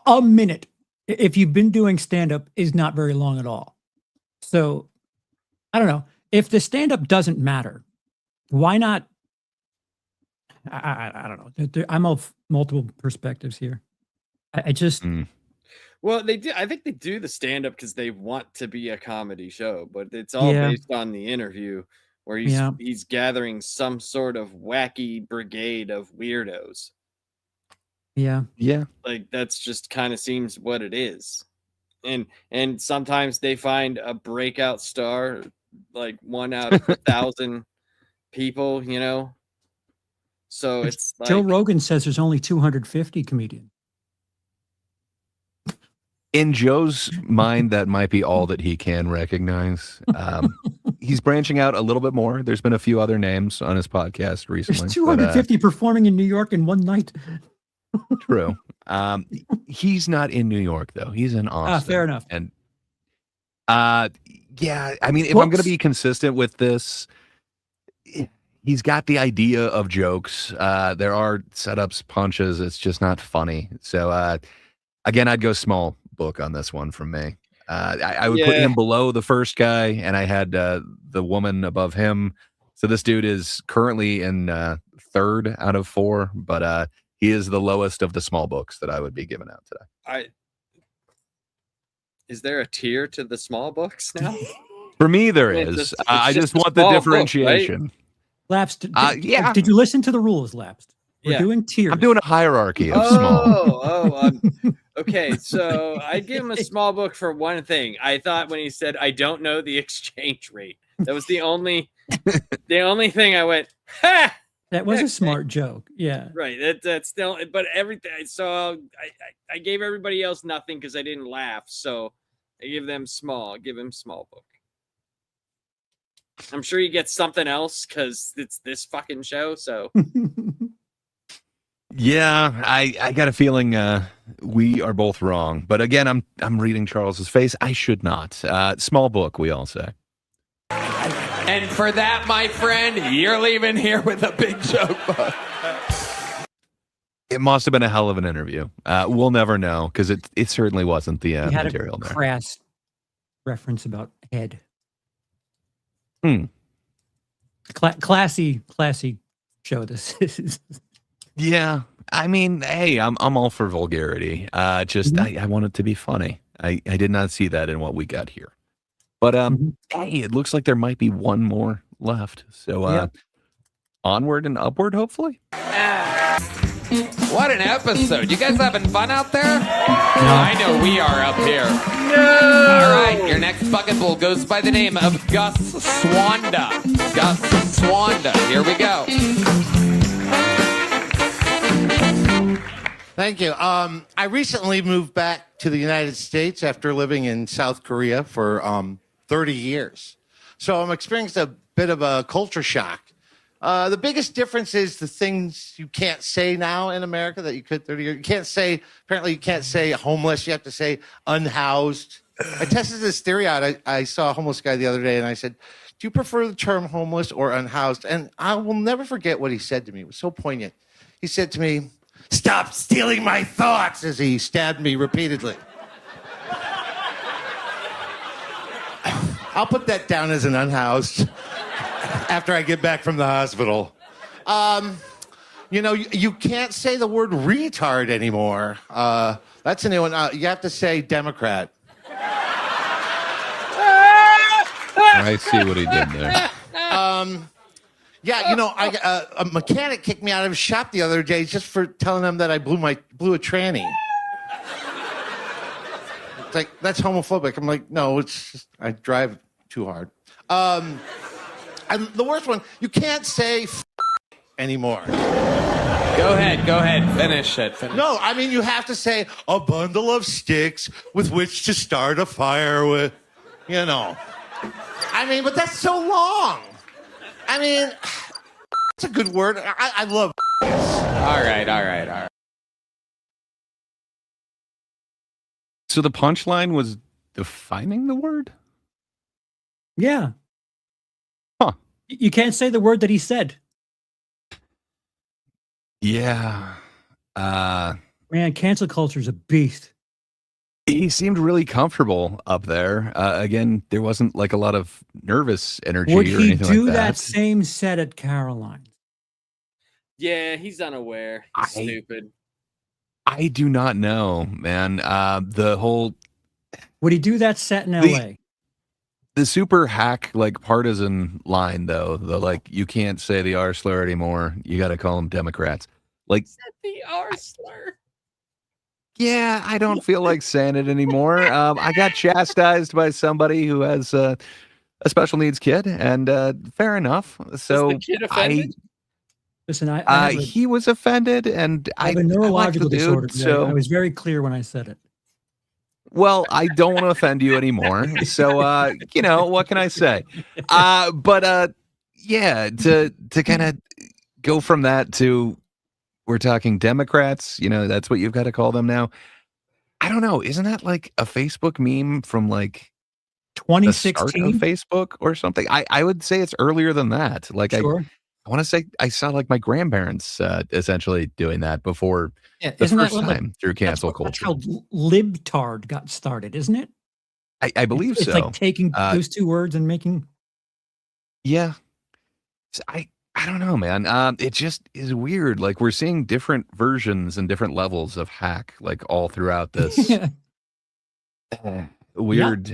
A minute, if you've been doing stand up, is not very long at all. So I don't know. If the stand-up doesn't matter, why not? I don't know. I'm of multiple perspectives here. I just Well, they do. I think they do the stand-up because they want to be a comedy show, but it's all based on the interview where he's gathering some sort of wacky brigade of weirdos. Yeah. Like that's just kind of seems what it is, and sometimes they find a breakout star. Like 1 out of 1,000 people, So it's like Joe Rogan says there's only 250 comedians. In Joe's mind, that might be all that he can recognize. He's branching out a little bit more. There's been a few other names on his podcast recently. There's 250 performing in New York in one night. True. He's not in New York though. He's in Austin. Fair enough. And yeah, I mean, if I'm going to be consistent with this, he's got the idea of jokes. There are setups, punches. It's just not funny. So, again, I'd go small book on this one from me. I would put him below the first guy, and I had the woman above him. So this dude is currently in 3rd out of 4, but he is the lowest of the small books that I would be giving out today. Is there a tier to the small books now? For me, there is. It's I just want the small book, differentiation. right? Lapsed. Yeah. Did you listen to the rules, Lapsed? We're doing tiers. I'm doing a hierarchy of small. Okay. So I give him a small book for one thing. I thought when he said, "I don't know the exchange rate," that was the only thing I went, ha! That was a smart joke. Yeah. Right. That's still, but everything. So I gave everybody else nothing because I didn't laugh. So I give them small. Give him small book. I'm sure you get something else because it's this fucking show. So yeah, I got a feeling we are both wrong. But again, I'm reading Charles's face. I should not. Small book, we all say. And for that, my friend, you're leaving here with a big joke book. It must have been a hell of an interview. We'll never know because it certainly wasn't the material a there. Crass reference about head. Classy show this is. Yeah, I mean, hey, I'm all for vulgarity. I want it to be funny. I did not see that in what we got here. But hey, it looks like there might be one more left. So onward and upward, hopefully. What an episode. You guys having fun out there? I know we are up here. no. All right, your next bucket bowl goes by the name of Gus Swanda. Gus Swanda. Here we go. Thank you. I recently moved back to the United States after living in South Korea for 30 years. So I'm experiencing a bit of a culture shock. The biggest difference is the things you can't say now in America that you could 30 years. Apparently you can't say homeless. You have to say unhoused. I tested this theory out. I saw a homeless guy the other day and I said, do you prefer the term homeless or unhoused? And I will never forget what he said to me. It was so poignant. He said to me, stop stealing my thoughts, as he stabbed me repeatedly. I'll put that down as an unhoused after I get back from the hospital. You can't say the word retard anymore. That's a new one. You have to say Democrat. I see what he did there. Yeah, a mechanic kicked me out of his shop the other day just for telling them that I blew a tranny. It's like, that's homophobic. I'm like, no, it's just I drive too hard. And the worst one, you can't say anymore. Go ahead, finish it. No, I mean, you have to say a bundle of sticks with which to start a fire with, I mean, but that's so long. I mean, it's a good word. I love All right. So the punchline was defining the word? Yeah. Huh. You can't say the word that he said. Yeah. Man, cancel culture is a beast. He seemed really comfortable up there. Again, there wasn't like a lot of nervous energy Would or he anything do like that same set at Caroline? Yeah, he's unaware. He's stupid. I do not know, man. The whole Would he do that set in LA? the super hack like partisan line though, like you can't say the R slur anymore. You got to call them Democrats. Like The R slur. Yeah, I don't feel like saying it anymore. I got chastised by somebody who has a special needs kid, and fair enough. So Was the kid offended? Listen, he was offended, and I have a neurological disorder. So I was very clear when I said it. Well, I don't want to offend you anymore. So, what can I say? Yeah, to kind of go from that to we're talking Democrats, that's what you've got to call them now. I don't know. Isn't that like a Facebook meme from like 2016 of Facebook or something? I would say it's earlier than that. Like sure. I want to say I saw like my grandparents essentially doing that before the isn't first that time through cancel culture. That's how libtard got started, isn't it? I believe it's so. It's like taking those two words and making. Yeah. I don't know, man. It just is weird. Like we're seeing different versions and different levels of hack, like all throughout this weird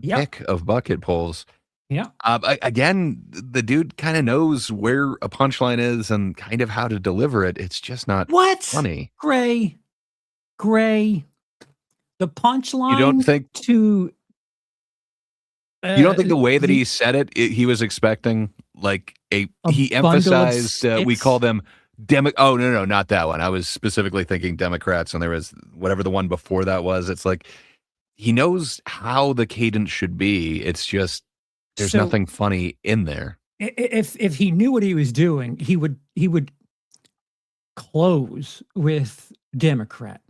pick of bucket pulls. Yeah. Again, the dude kind of knows where a punchline is and kind of how to deliver it. It's just not funny. Gray. The punchline. You don't think to? You don't think the way that he said it, he was expecting like he emphasized we call them oh no not that one. I was specifically thinking Democrats, and there was whatever the one before that was. It's like he knows how the cadence should be. It's just there's nothing funny in there. If he knew what he was doing, he would close with Democrat.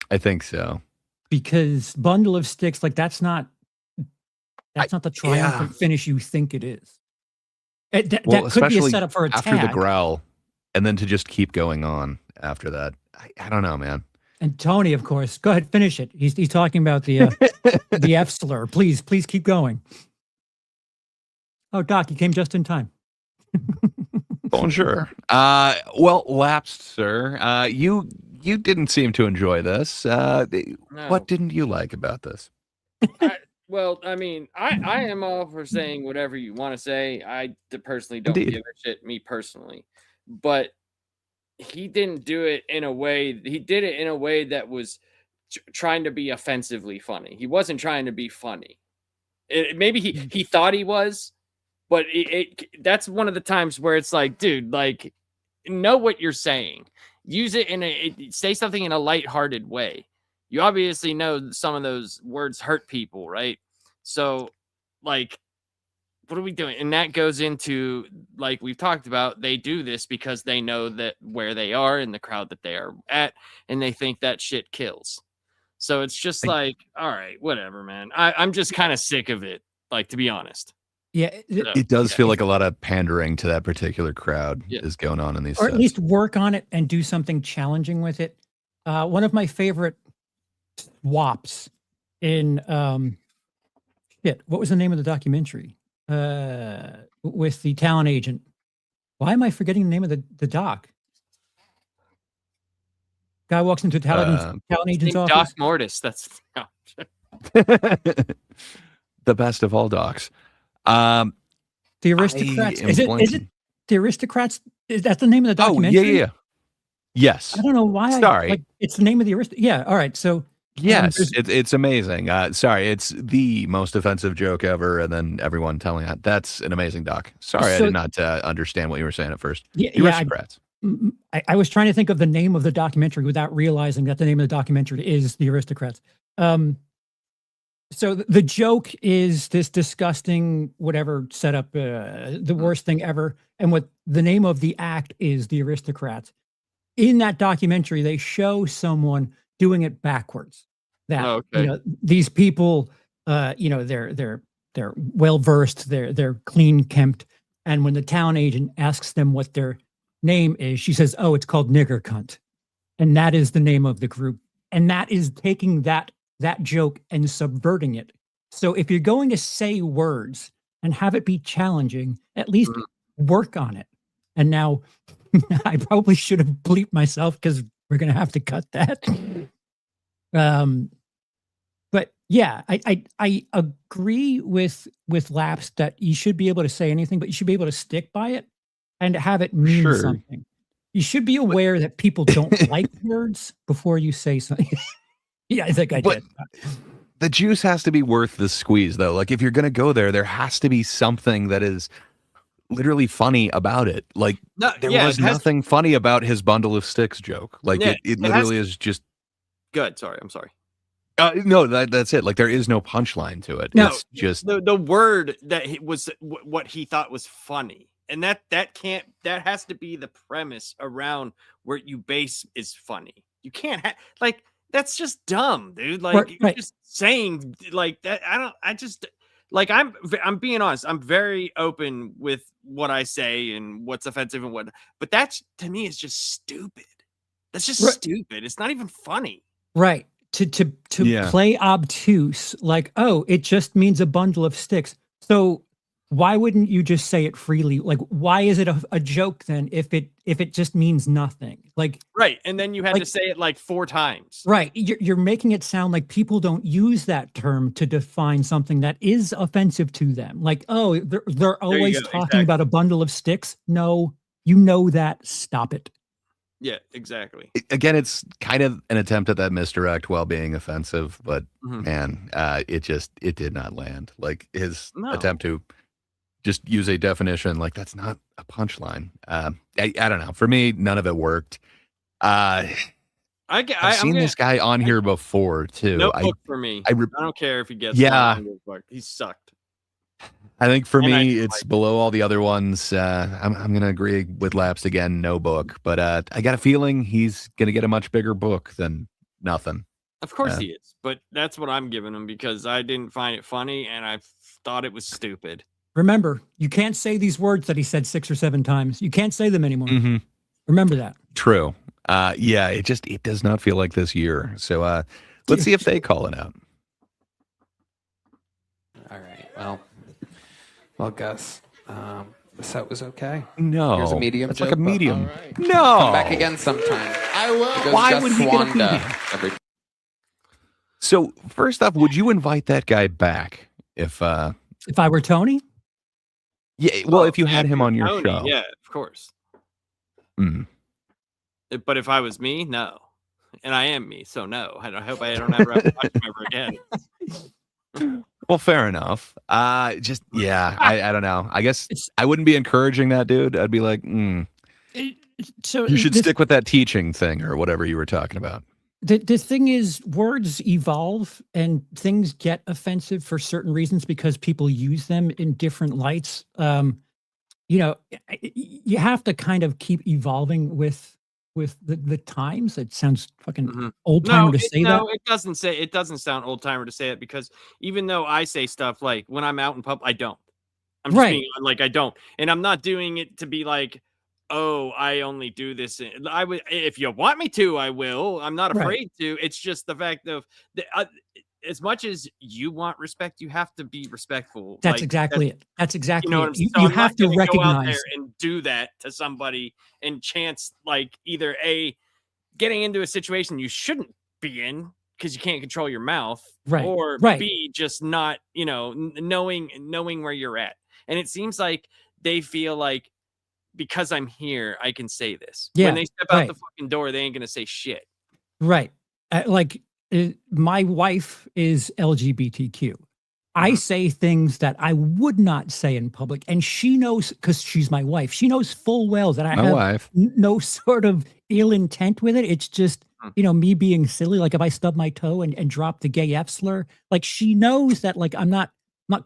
I think so. Because bundle of sticks, like that's not the triumphant finish you think it is. That could be a setup for a after tag. the growl, and then to just keep going on after that. I don't know, man. And Tony, of course, go ahead, finish it. He's talking about the the F slur. Please keep going. Oh, Doc, you came just in time. Bonjour. Well, lapsed, sir. You didn't seem to enjoy this. No. What didn't you like about this? Well, I mean, I am all for saying whatever you want to say. I personally don't Indeed. give a shit, me personally. But he didn't do it in a way. He did it in a way that was trying to be offensively funny. He wasn't trying to be funny. Maybe he thought he was, but that's one of the times where it's like, dude, like, know what you're saying. Use it say something in a lighthearted way. You obviously know some of those words hurt people, right? So, like, what are we doing? And that goes into, like we've talked about, they do this because they know that where they are in the crowd that they are at, and they think that shit kills. So it's just like, all right, whatever, man. I'm just kind of sick of it, like, to be honest. Yeah, It does feel like a lot of pandering to that particular crowd is going on in these or sets. at least work on it and do something challenging with it. One of my favorite swaps in what was the name of the documentary with the talent agent? Why am I forgetting the name of the doc? Guy walks into a talent agent's office. Doc Mortis. That's the best of all docs. The Aristocrats. I am Is it blanking. the Aristocrats? Is that the name of the Oh, documentary? yeah. Yes. I don't know why. Sorry. It's the name of the Yeah. All right. So Yes, it's amazing. Sorry, it's the most offensive joke ever, and then everyone telling that. That's an amazing doc. Sorry, I So- did not understand what you were saying at first. Yeah, The yeah, Aristocrats. I was trying to think of the name of the documentary without realizing that the name of the documentary is The Aristocrats. So the joke is this disgusting whatever setup, the worst thing ever, and what the name of the act is The Aristocrats. In that documentary, they show someone doing it backwards. That Oh, okay. these people, they're well versed, they're clean kempt, and when the town agent asks them what their name is, she says, "Oh, it's called Nigger Cunt," and that is the name of the group, and that is taking that joke and subverting it. So if you're going to say words and have it be challenging, at least work on it. And now I probably should have bleeped myself because we're going to have to cut that. But yeah, I agree with Laps that you should be able to say anything, but you should be able to stick by it and have it mean Sure. something. You should be aware that people don't like words before you say something. Yeah, I think I did. The juice has to be worth the squeeze, though. Like, if you're going to go there has to be something that is literally funny about it. Like, there was nothing funny about his bundle of sticks joke. Like, it literally is just... Good. Sorry. I'm sorry. No, that's it. Like, there is no punchline to it. No, It's just... The word that was what he thought was funny. And that has to be the premise around where you base is funny. You can't have... Like... That's just dumb, dude. Like you're just saying like that. I'm being honest. I'm very open with what I say and what's offensive and what. But that's to me is just stupid. That's just stupid. It's not even funny. Right. To play obtuse, like, oh, it just means a bundle of sticks. So why wouldn't you just say it freely? Like, why is it a joke then if it just means nothing? Like, right. And then you had to say it like 4 times. Right. You're making it sound like people don't use that term to define something that is offensive to them. Like, oh, they're always talking about a bundle of sticks. No, you know that. Stop it. Yeah, exactly. Again, it's kind of an attempt at that misdirect while being offensive, but man, it did not land. Like his attempt to just use a definition, like that's not a punchline. I don't know. For me, none of it worked. I've seen this guy on here before too. No book for me. I don't care if he gets one. He sucked. I think for me, it's below all the other ones. I'm going to agree with Laps again. No book, but I got a feeling he's going to get a much bigger book than nothing. Of course he is, but that's what I'm giving him because I didn't find it funny and I thought it was stupid. Remember, you can't say these words that he said 6 or 7 times. You can't say them anymore. Remember that. True. Yeah, it does not feel like this year. So let's see if they call it out. All right. Well, Gus, the set was okay. No. Here's a medium. It's like a medium. Right. No. Come back again sometime. I will. Why would he get a medium? So first off, would you invite that guy back if I were Tony? Yeah, well, if you had him on your show. Yeah, of course. But if I was me, no. And I am me, so no. I hope I don't ever have to watch him ever again. Well, fair enough. I don't know. I guess I wouldn't be encouraging that dude. I'd be like, So you should stick with that teaching thing or whatever you were talking about. The thing is, words evolve and things get offensive for certain reasons because people use them in different lights. You have to kind of keep evolving with the times. It sounds fucking old timer to say that. No, it doesn't sound old timer to say it because even though I say stuff like when I'm out in public, I don't. I'm just being like I don't, and I'm not doing it to be like, oh, I only do this. I would, if you want me to, I will. I'm not afraid to. It's just the fact of as much as you want respect, you have to be respectful. That's exactly it. That's exactly you know it. So You have to recognize go out there and do that to somebody and chance like either A, getting into a situation you shouldn't be in because you can't control your mouth, or B, just not knowing where you're at. And it seems like they feel like because I'm here, I can say this. Yeah, When they step out right. the fucking door, they ain't gonna say shit. Right. My wife is LGBTQ. I say things that I would not say in public, and she knows because she's my wife. She knows full well that I My have wife. no sort of ill intent with it. It's just, me being silly. Like if I stub my toe and drop the gay F slur, like she knows that like I'm not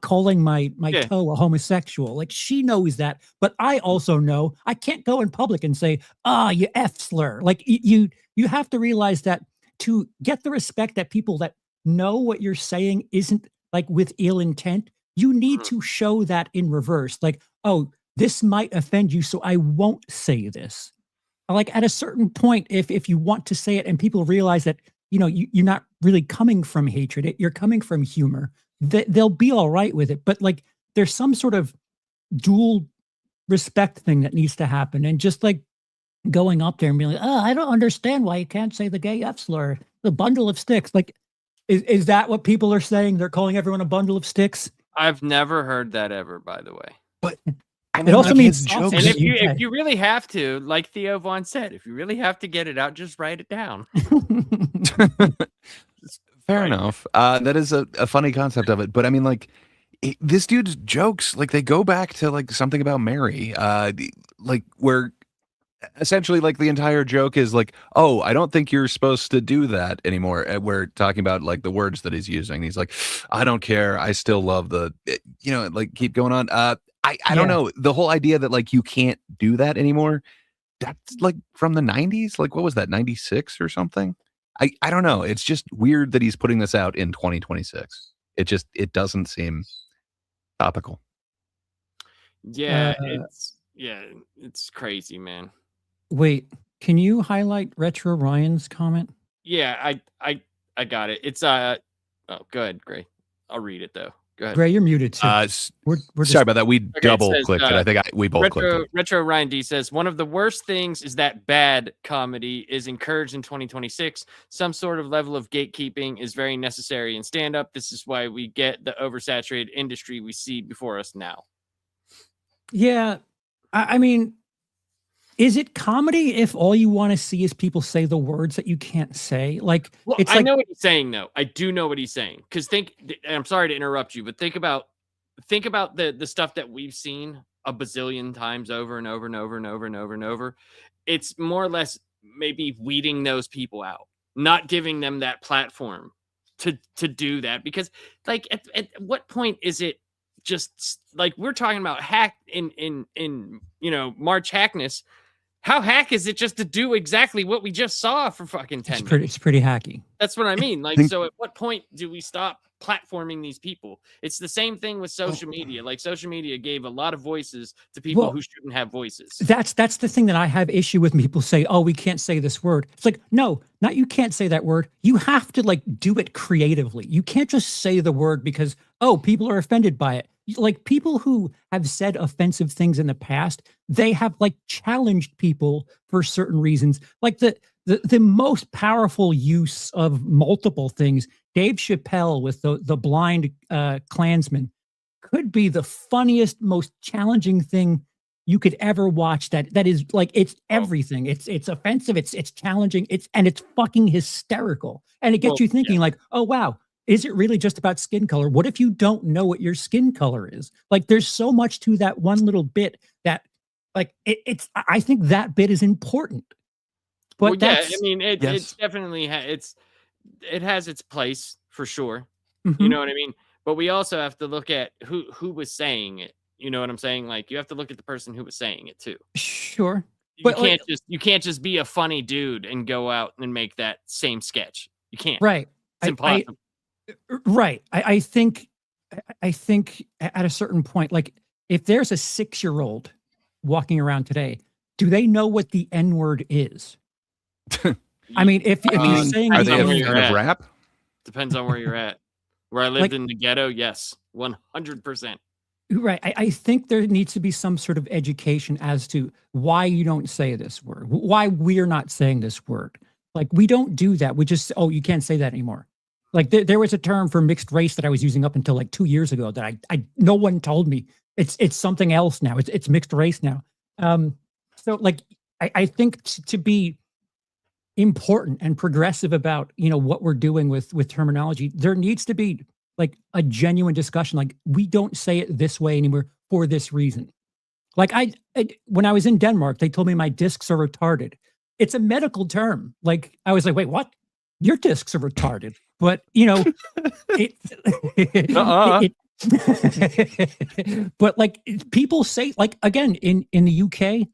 calling my Yeah. toe a homosexual. Like she knows that, but I also know I can't go in public and say, you F slur. Like you have to realize that to get the respect that people that know what you're saying isn't like with ill intent, you need to show that in reverse. Like, oh, this might offend you, so I won't say this. Like at a certain point, if you want to say it and people realize that, you're not really coming from hatred, you're coming from humor, they'll be all right with it. But like there's some sort of dual respect thing that needs to happen. And just like going up there and being like, I don't understand why you can't say the gay F slur, the bundle of sticks. Like, is that what people are saying? They're calling everyone a bundle of sticks? I've never heard that ever, by the way. But it also means jokes. And if you really have to, like Theo Vaughn said, if you really have to get it out, just write it down. Fair enough. That is a funny concept of it. But I mean, like, this dude's jokes, like, they go back to, like, something about Mary, like, where essentially, like, the entire joke is like, oh, I don't think you're supposed to do that anymore. And we're talking about, like, the words that he's using. He's like, I don't care. I still love like, keep going on. I don't know. The whole idea that, like, you can't do that anymore, that's, like, from the 90s? Like, what was that, 96 or something? I don't know. It's just weird that he's putting this out in 2026. It doesn't seem topical. Yeah, it's crazy, man. Wait, can you highlight Retro Ryan's comment? Yeah, I got it. It's go ahead, Gray. I'll read it though. Go ahead. Gray, you're muted too. We're sorry about that. We double clicked it. I think we both clicked it. Retro Ryan D says one of the worst things is that bad comedy is encouraged in 2026. Some sort of level of gatekeeping is very necessary in stand-up. This is why we get the oversaturated industry we see before us now. Yeah, I mean, is it comedy if all you want to see is people say the words that you can't say? Like, well, it's I like, know what he's saying, though. I do know what he's saying. Because I'm sorry to interrupt you, but think about the stuff that we've seen a bazillion times over and over and over and over and over and over. It's more or less maybe weeding those people out, not giving them that platform to do that. Because, like, at what point is it just like we're talking about hack in March Hackness? How hack is it just to do exactly what we just saw for fucking 10 minutes? It's pretty hacky. That's what I mean. Like, so at what point do we stop platforming these people? It's the same thing with social media. Like, social media gave a lot of voices to people who shouldn't have voices. That's the thing that I have issue with. People say, oh, we can't say this word. It's like, no, not you can't say that word. You have to like do it creatively. You can't just say the word because, oh, people are offended by it. Like people who have said offensive things in the past, they have like challenged people for certain reasons. Like the most powerful use of multiple things, Dave Chappelle with the blind Klansman could be the funniest, most challenging thing you could ever watch. That is like, it's everything. It's offensive. It's challenging. It's fucking hysterical. And it gets you thinking like, oh, wow. Is it really just about skin color? What if you don't know what your skin color is? Like, there's so much to that one little bit that, like, I think that bit is important. But well, yeah, I mean, it's definitely it has its place for sure. Mm-hmm. You know what I mean? But we also have to look at who was saying it. You know what I'm saying? Like, you have to look at the person who was saying it too. Sure, but you can't just be a funny dude and go out and make that same sketch. You can't. Right. It's impossible. Right. I think at a certain point, like if there's a 6-year-old walking around today, do they know what the N-word is? I mean, if you're saying, are they a fan of rap? Depends on where you're at. Where I lived in the ghetto, yes, 100%. Right. I think there needs to be some sort of education as to why you don't say this word, why we're not saying this word. Like, we don't do that. We just, oh, you can't say that anymore. Like there was a term for mixed race that I was using up until like 2 years ago that I no one told me it's something else now. It's mixed race now. So like I think to be important and progressive about what we're doing with terminology, there needs to be like a genuine discussion. Like, we don't say it this way anymore for this reason. Like when I was in Denmark, they told me my discs are retarded. It's a medical term. Like, I was like, wait, what? Your discs are retarded. But it, but like people say, like, again, in the UK,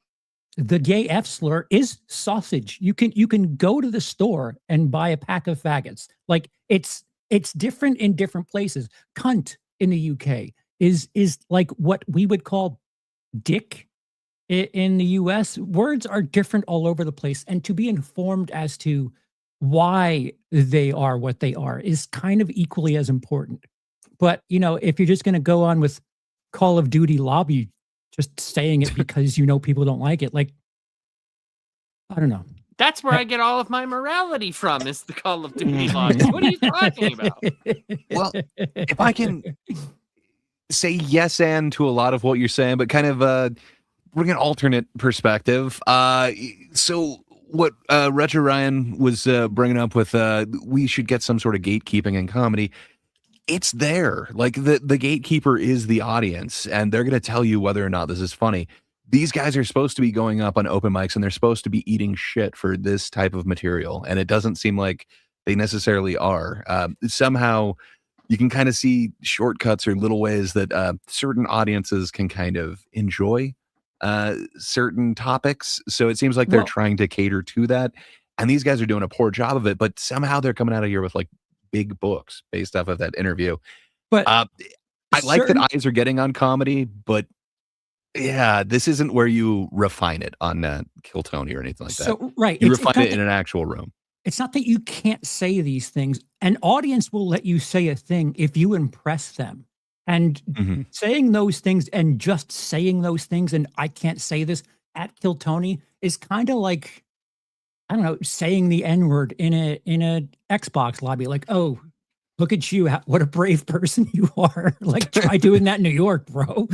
the gay F slur is sausage. You can go to the store and buy a pack of faggots. Like, it's different in different places. Cunt in the UK is like what we would call dick in the US. Words are different all over the place, and to be informed as to why they are what they are is kind of equally as important. But if you're just going to go on with Call of Duty lobby, just saying it because people don't like it, like, I don't know. That's where I get all of my morality from, is the Call of Duty lobby. What are you talking about? Well, if I can say yes and to a lot of what you're saying, but kind of bring an alternate perspective. So what Retro Ryan was bringing up with we should get some sort of gatekeeping in comedy. It's there. Like, the gatekeeper is the audience, and they're going to tell you whether or not this is funny. These guys are supposed to be going up on open mics, and they're supposed to be eating shit for this type of material, and it doesn't seem like they necessarily are. Somehow you can kind of see shortcuts or little ways that certain audiences can kind of enjoy certain topics. So it seems like they're trying to cater to that, and these guys are doing a poor job of it, but somehow they're coming out of here with like big books based off of that interview. But I like that eyes are getting on comedy, but yeah, this isn't where you refine it on Kill Tony or anything like that. So, right. You refine it in an actual room. It's not that you can't say these things. An audience will let you say a thing if you impress them. And saying those things and just saying those things, and I can't say this at Kill Tony, is kind of like, I don't know, saying the N-word in a Xbox lobby. Like, oh, look at you, what a brave person you are. Like, try doing that in New York, bro.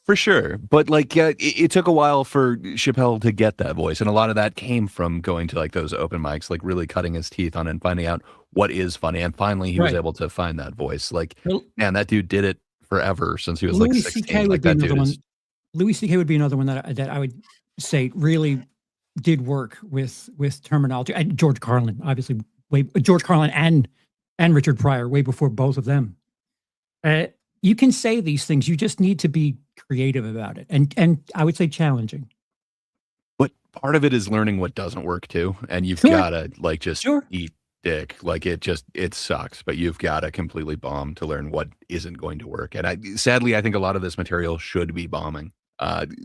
For sure. But like, it took a while for Chappelle to get that voice. And a lot of that came from going to like those open mics, like really cutting his teeth on and finding out what is funny. And finally he was able to find that voice. Like, man, that dude did it forever since he was like 16. Like, that dude is... Louis C.K. would be another one that I would say really did work with terminology. And George Carlin, obviously, George Carlin and Richard Pryor, way before both of them. You can say these things. You just need to be creative about it, and I would say challenging. But part of it is learning what doesn't work too, and you've got to like just eat dick. Like, it sucks, but you've got to completely bomb to learn what isn't going to work. And sadly, I think a lot of this material should be bombing.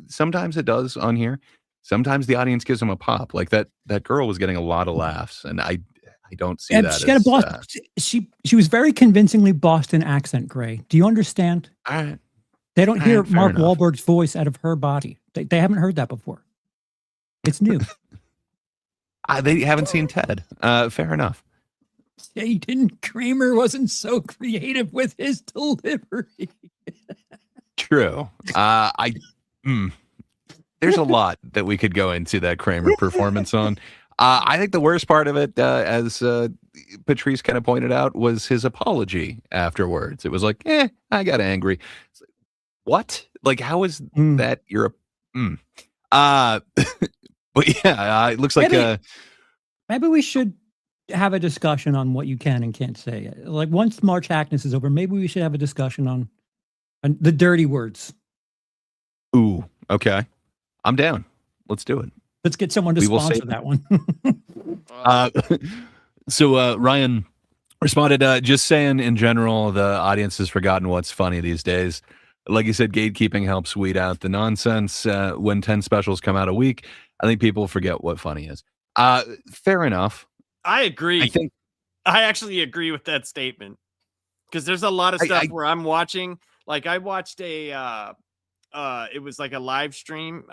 Sometimes it does on here. Sometimes the audience gives them a pop. Like that girl was getting a lot of laughs, and I don't see that. She got a Boston. She was very convincingly Boston accent, Gray. Do you understand? They don't hear Mark Wahlberg's voice out of her body. They haven't heard that before. It's new. They haven't seen Ted. Fair enough. Kramer wasn't so creative with his delivery. True. There's a lot that we could go into that Kramer performance on. I think the worst part of it, as Patrice kind of pointed out, was his apology afterwards. It was like, I got angry. Like, what? Like, how is that your... But yeah, it looks like... maybe we should have a discussion on what you can and can't say. Like, once March Hackness is over, maybe we should have a discussion on the dirty words. Ooh, okay. I'm down. Let's do it. Let's get someone to sponsor that one. So Ryan responded, just saying in general, the audience has forgotten what's funny these days. Like you said, gatekeeping helps weed out the nonsense. When 10 specials come out a week, I think people forget what funny is. Fair enough. I agree. I actually agree with that statement, because there's a lot of stuff where I'm watching. Like, I watched it was like a live stream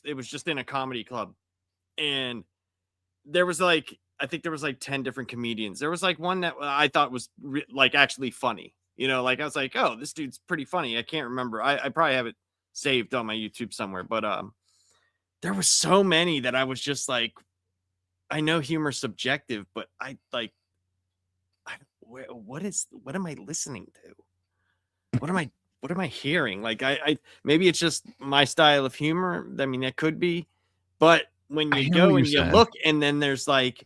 it was just in a comedy club, and there was like, I think there was like 10 different comedians. There was like one that I thought was like actually funny, You know, like I was like, oh, this dude's pretty funny. I can't remember. I probably have it saved on my YouTube somewhere, but there was so many that I was just like, I know humor's subjective, but what am I listening to? What am I hearing? Like I maybe it's just my style of humor. I mean, that could be, but when you go and you look, and then there's like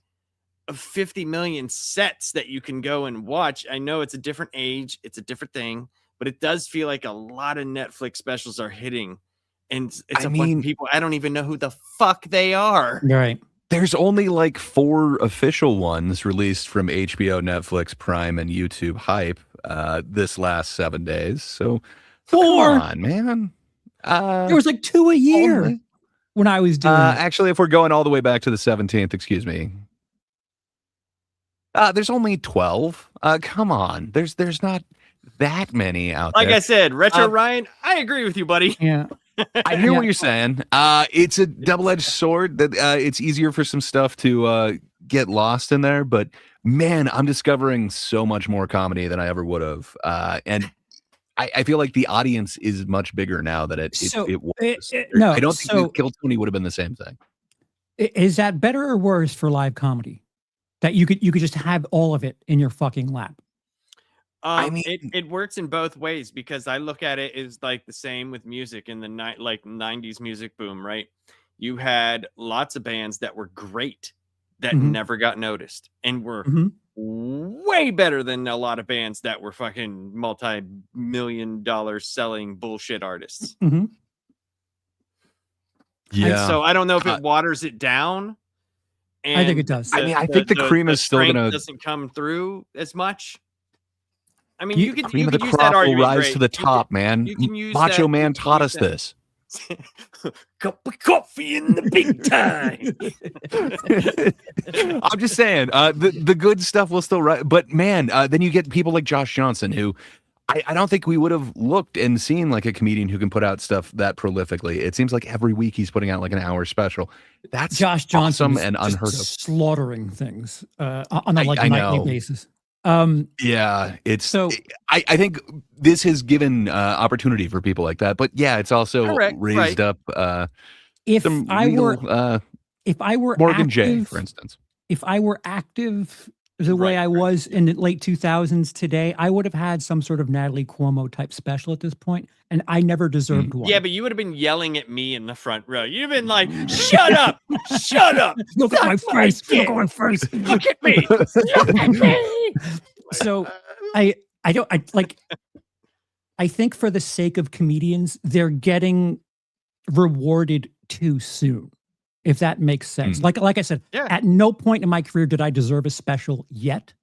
50 million sets that you can go and watch. I know it's a different age, it's a different thing, but it does feel like a lot of Netflix specials are hitting, and it's a bunch of people I don't even know who the fuck they are. Right. There's only like 4 official ones released from HBO, Netflix, Prime, and YouTube Hype this last 7 days. So 4, come on, man. There was like 2 a year when I was doing it. Actually, if we're going all the way back to the 17th, excuse me. There's only 12. Come on. There's not that many out there. Like I said, Retro Ryan, I agree with you, buddy. Yeah. I hear what you're saying. It's a double-edged sword that it's easier for some stuff to get lost in there, but man, I'm discovering so much more comedy than I ever would have. And I feel like the audience is much bigger now than it was. No, I don't think Kill Tony would have been the same thing. Is that better or worse for live comedy? That you could just have all of it in your fucking lap? I mean, it works in both ways, because I look at it as like the same with music in the 90s music boom, right? You had lots of bands that were great that never got noticed and were way better than a lot of bands that were fucking multi-million-dollar selling bullshit artists. Yeah. And so I don't know if it waters it down. I think it does. I mean, I think the cream is still gonna doesn't come through as much. I mean, the cream of the crop will rise to the top, man. Macho Man taught us this. Cup of coffee in the big time. I'm just saying, the good stuff will still rise. But man, then you get people like Josh Johnson, who I don't think we would have looked and seen like a comedian who can put out stuff that prolifically. It seems like every week he's putting out like an hour special. That's Josh Johnson awesome and unheard of. Slaughtering things on a nightly basis. Yeah, it's so. I think this has given opportunity for people like that, but yeah, it's also raised up. If I were Morgan active, Jay, for instance, if I were active the way I was in the late 2000s today, I would have had some sort of Natalie Cuomo type special at this point, and I never deserved one. Yeah, but you would have been yelling at me in the front row. You've been like, "Shut up! Shut up! Look at my face! Look at my face! Look at me! Look at me!" So I think for the sake of comedians, they're getting rewarded too soon, if that makes sense. Like I said, at no point in my career did I deserve a special yet.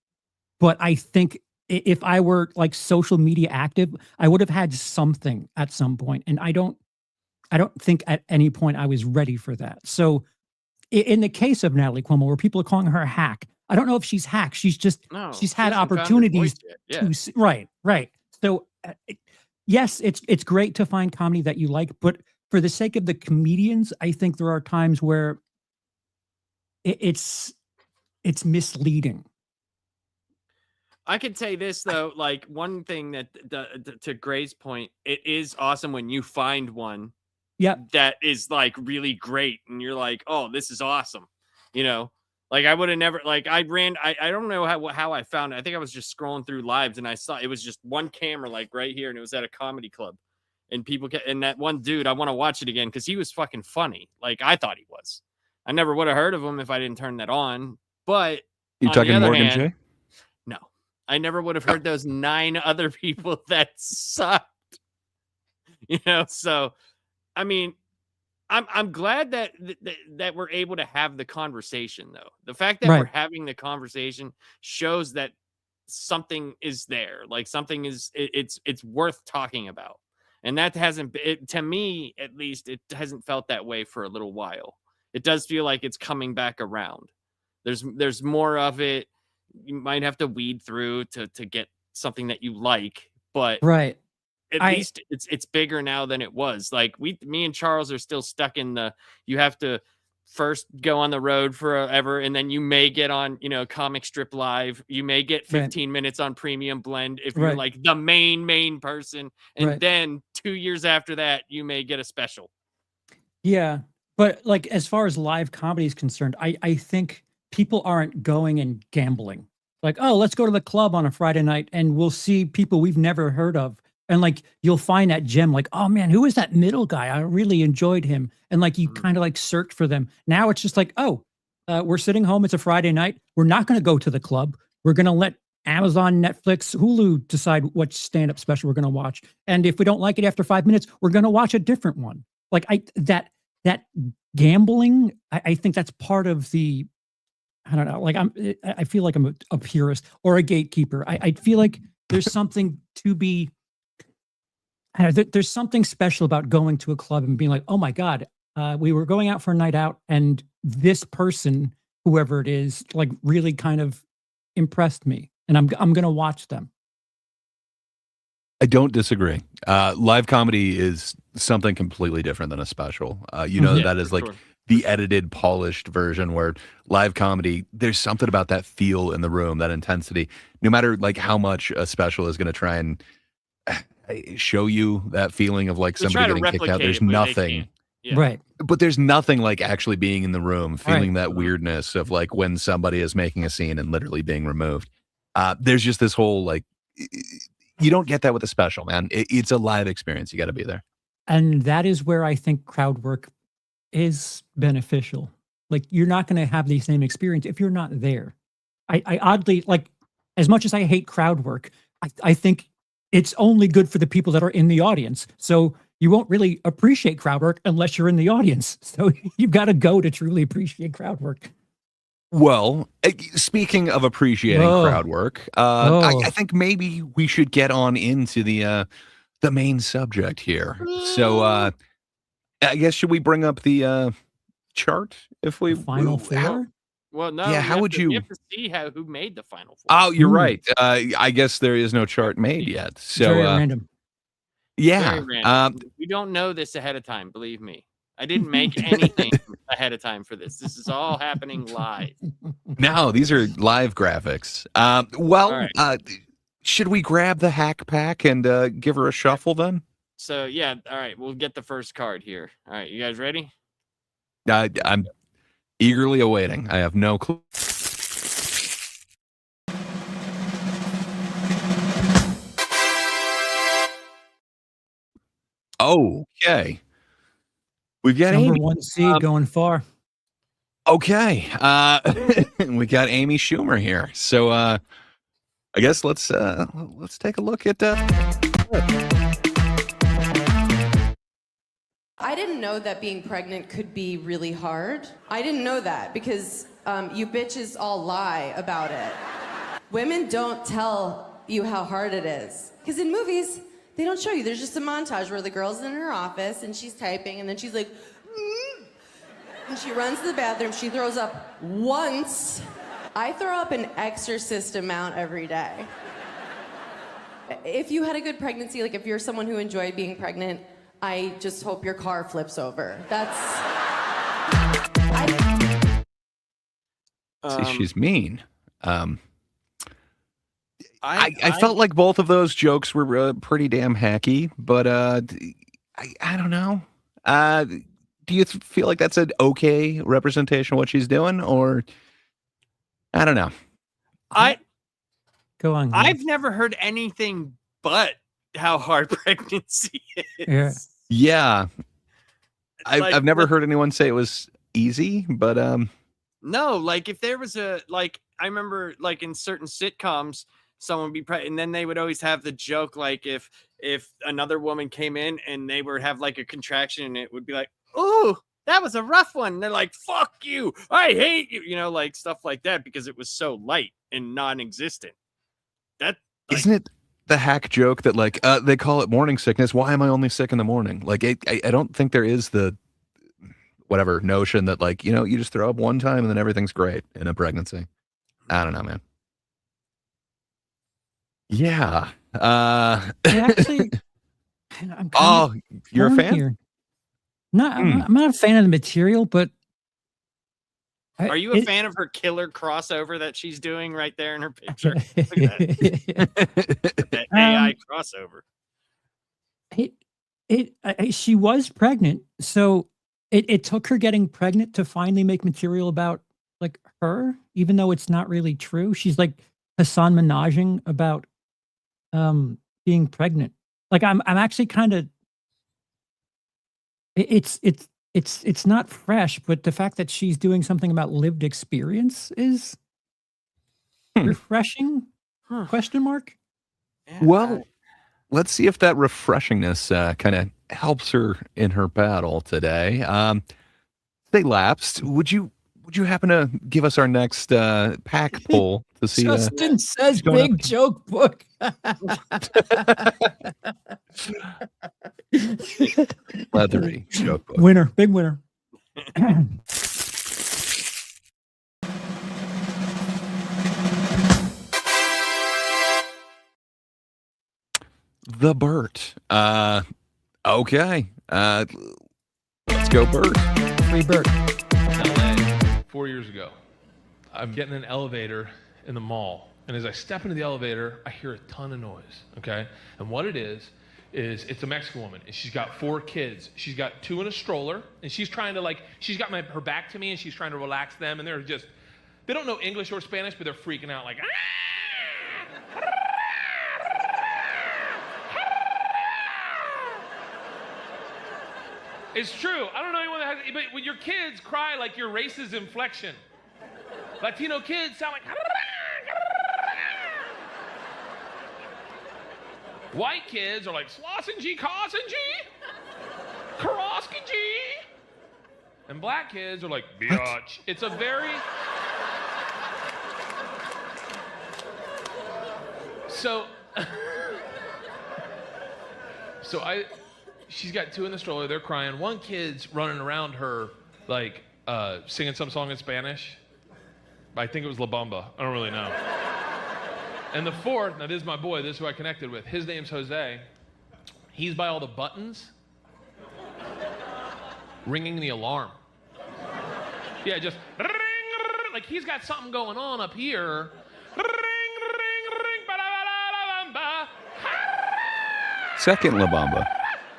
But I think if I were like social media active, I would have had something at some point. And I don't think at any point I was ready for that. So in the case of Natalie Cuomo, where people are calling her a hack, I don't know if she's hacked. She's just, she's had opportunities to see. Right. So yes, it's great to find comedy that you like, but for the sake of the comedians, I think there are times where it's misleading. I could say this though, like one thing that to Gray's point, it is awesome when you find one that is like really great and you're like, oh, this is awesome. You know, like I would have never, like I don't know how I found it. I think I was just scrolling through lives and I saw it was just one camera like right here and it was at a comedy club. And people and that one dude, I want to watch it again because he was fucking funny. Like I thought he was. I never would have heard of him if I didn't turn that on. But you talking Morgan Jay? No, I never would have heard those 9 other people that sucked. You know, so I mean, I'm glad that we're able to have the conversation though. The fact that we're having the conversation shows that something is there. Like something is it's worth talking about. And that hasn't, to me, at least, it hasn't felt that way for a little while. It does feel like it's coming back around. There's more of it. You might have to weed through to get something that you like, but at least it's bigger now than it was. Like me and Charles are still stuck in the, you have to first go on the road forever, and then you may get on, Comic Strip Live. You may get 15 minutes on Premium Blend if you're like the main person, and then 2 years after that, you may get a special. Yeah, but like as far as live comedy is concerned, I think people aren't going and gambling. Like, oh, let's go to the club on a Friday night and we'll see people we've never heard of. And like, you'll find that gem, like, oh man, who is that middle guy? I really enjoyed him. And like, you kind of like search for them. Now it's just like, oh, we're sitting home. It's a Friday night. We're not going to go to the club. We're going to let Amazon, Netflix, Hulu decide what stand-up special we're going to watch. And if we don't like it after 5 minutes, we're going to watch a different one. Like that gambling, I think that's part of the, I don't know, like I feel like I'm a purist or a gatekeeper. I feel like there's something to be, there's something special about going to a club and being like, oh my God, we were going out for a night out and this person, whoever it is, like really kind of impressed me and I'm going to watch them. I don't disagree. Live comedy is something completely different than a special. That is like the edited, polished version where live comedy, there's something about that feel in the room, that intensity. No matter like how much a special is going to try and show you that feeling of like somebody getting kicked out, there's nothing. Right. But there's nothing like actually being in the room, feeling that weirdness of like when somebody is making a scene and literally being removed. There's just this whole like, you don't get that with a special, man. It's a live experience. You got to be there. And that is where I think crowd work is beneficial. Like you're not going to have the same experience if you're not there. I oddly, like, as much as I hate crowd work, I think it's only good for the people that are in the audience. So you won't really appreciate crowd work unless you're in the audience. So you've got to go to truly appreciate crowd work. Well, speaking of appreciating crowd work, I think maybe we should get on into the main subject here. So I guess should we bring up the chart if we Final four? Well, no. Yeah, how would you? You have to see who made the final four. Oh, you're right. I guess there is no chart made yet. So very random. Yeah. Very random. We don't know this ahead of time. Believe me. I didn't make anything ahead of time for this. This is all happening live. No, these are live graphics. Should we grab the hack pack and give her a shuffle then? So, yeah. All right. We'll get the first card here. All right. You guys ready? I'm eagerly awaiting. I have no clue. Okay. We've got number Amy. 1 seed going far. Okay. We got Amy Schumer here. So I guess let's take a look at I didn't know that being pregnant could be really hard. I didn't know that because you bitches all lie about it. Women don't tell you how hard it is. Because in movies, they don't show you. There's just a montage where the girl's in her office and she's typing and then she's like, and she runs to the bathroom. She throws up once. I throw up an exorcist amount every day. If you had a good pregnancy, like if you're someone who enjoyed being pregnant, I just hope your car flips over. That's... See, she's mean. I felt like both of those jokes were pretty damn hacky, but I don't know. Do you feel like that's an okay representation of what she's doing, or I don't know? Go on. I've never heard anything but how hard pregnancy is. Yeah. I've never heard anyone say it was easy, but no, like if there was I remember like in certain sitcoms, someone would be pregnant, and then they would always have the joke like if another woman came in and they would have like a contraction, and it would be like, "Oh, that was a rough one." And they're like, "Fuck you, I hate you," like stuff like that because it was so light and non-existent. Isn't it the hack joke that like they call it morning sickness? Why am I only sick in the morning? Like I don't think there is the whatever notion that like you just throw up one time and then everything's great in a pregnancy. I don't know, man. Yeah. Actually, you're a fan? Here. No, I'm not a fan of the material, but Are you a fan of her killer crossover that she's doing right there in her picture? Look at that. That AI crossover. She was pregnant, so it took her getting pregnant to finally make material about like her, even though it's not really true. She's like Hassan Minajing about being pregnant. Like I'm actually kind of it's not fresh, but the fact that she's doing something about lived experience is refreshing. Question mark. Well, let's see if that refreshingness kind of helps her in her battle today. They lapsed. Would you happen to give us our next pack poll to see? Justin says big joke book. Leathery joke book. Winner, big winner. The Bert. Okay. Let's go, Bert. Free Bert. LA 4 years ago. I'm getting an elevator in the mall, and as I step into the elevator, I hear a ton of noise, okay? And what it is it's a Mexican woman, and she's got 4 kids. She's got 2 in a stroller, and she's trying to she's got her back to me, and she's trying to relax them, and they don't know English or Spanish, but they're freaking out like, It's true. I don't know anyone that has, but when your kids cry like your race's inflection, Latino kids sound like. White kids are like Slossingy, Karoskingy. And black kids are like, biatch. It's a very. She's got 2 in the stroller, they're crying. One kid's running around her, singing some song in Spanish. I think it was La Bamba, I don't really know. And the 4th, now this is my boy, this is who I connected with. His name's Jose. He's by all the buttons, ringing the alarm. Yeah, just ring, ring, like he's got something going on up here. Ring, ring, ring, ba-da-ba-da-ba-ba. Second La Bamba.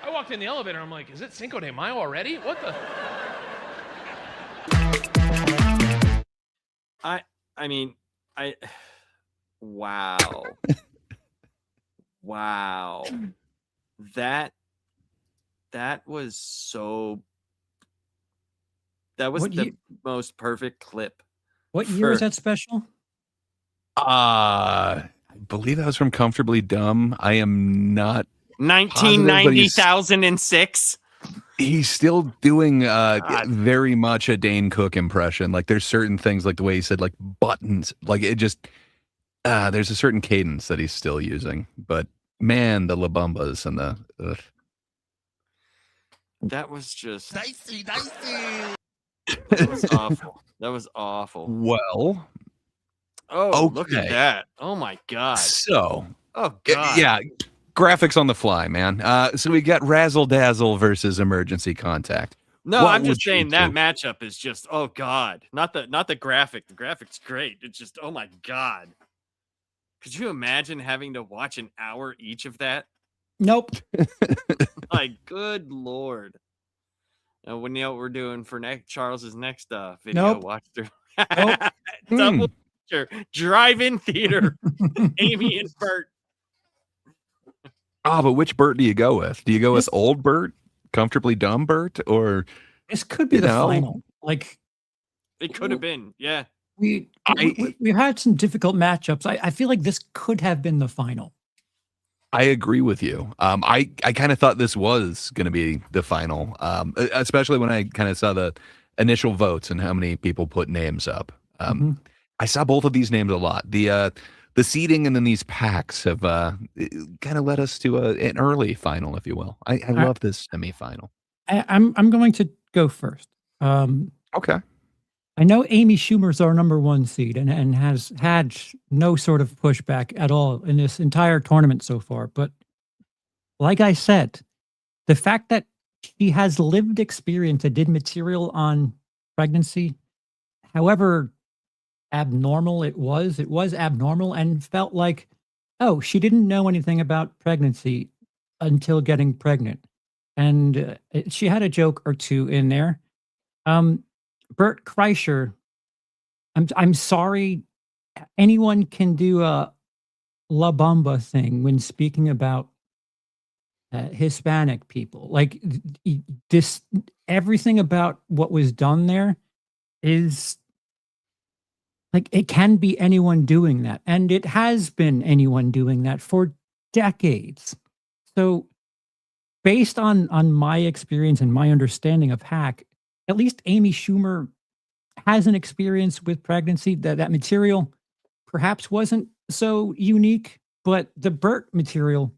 I walked in the elevator, I'm like, is it Cinco de Mayo already? What the? Wow. Wow. That was the most perfect clip. What year was that special? I believe that was from Comfortably Dumb. I am not 1990,006. He's still doing very much a Dane Cook impression. Like there's certain things, like the way he said like buttons, like it just there's a certain cadence that he's still using. But man, the La Bambas and the that was just dicey. That was awful. That was awful. Well, Look at that. Oh my god. So, oh god. Yeah. Graphics on the fly, man. So we got Razzle Dazzle versus Emergency Contact. No, I'm just saying that matchup is just god. Not the graphic. The graphic's great. It's just oh my god. Could you imagine having to watch an hour each of that? Nope. Like, good lord. We know what we're doing for Charles's next video. Nope. Watch through. Nope. Double feature, drive-in theater. Amy and Bert. But which Bert do you go with? Do you go with old Bert, Comfortably Dumb Bert, or this could be the final? Like it could have been, yeah. We had some difficult matchups. I feel like this could have been the final. I agree with you. I kind of thought this was going to be the final, especially when I kind of saw the initial votes and how many people put names up. I saw both of these names a lot. The seeding and then these packs have kind of led us to an early final, if you will. I love this semifinal. I'm going to go first. Okay. I know Amy Schumer's our #1 seed and has had no sort of pushback at all in this entire tournament so far. But like I said, the fact that she has lived experience and did material on pregnancy however abnormal it was abnormal and felt like, oh, she didn't know anything about pregnancy until getting pregnant. And she had a joke or two in there. Bert Kreischer, I'm sorry, anyone can do a La Bamba thing when speaking about Hispanic people. Like this, everything about what was done there is like it can be anyone doing that, and it has been anyone doing that for decades. So, based on my experience and my understanding of hack, at least Amy Schumer has an experience with pregnancy. That material perhaps wasn't so unique, but the Burt material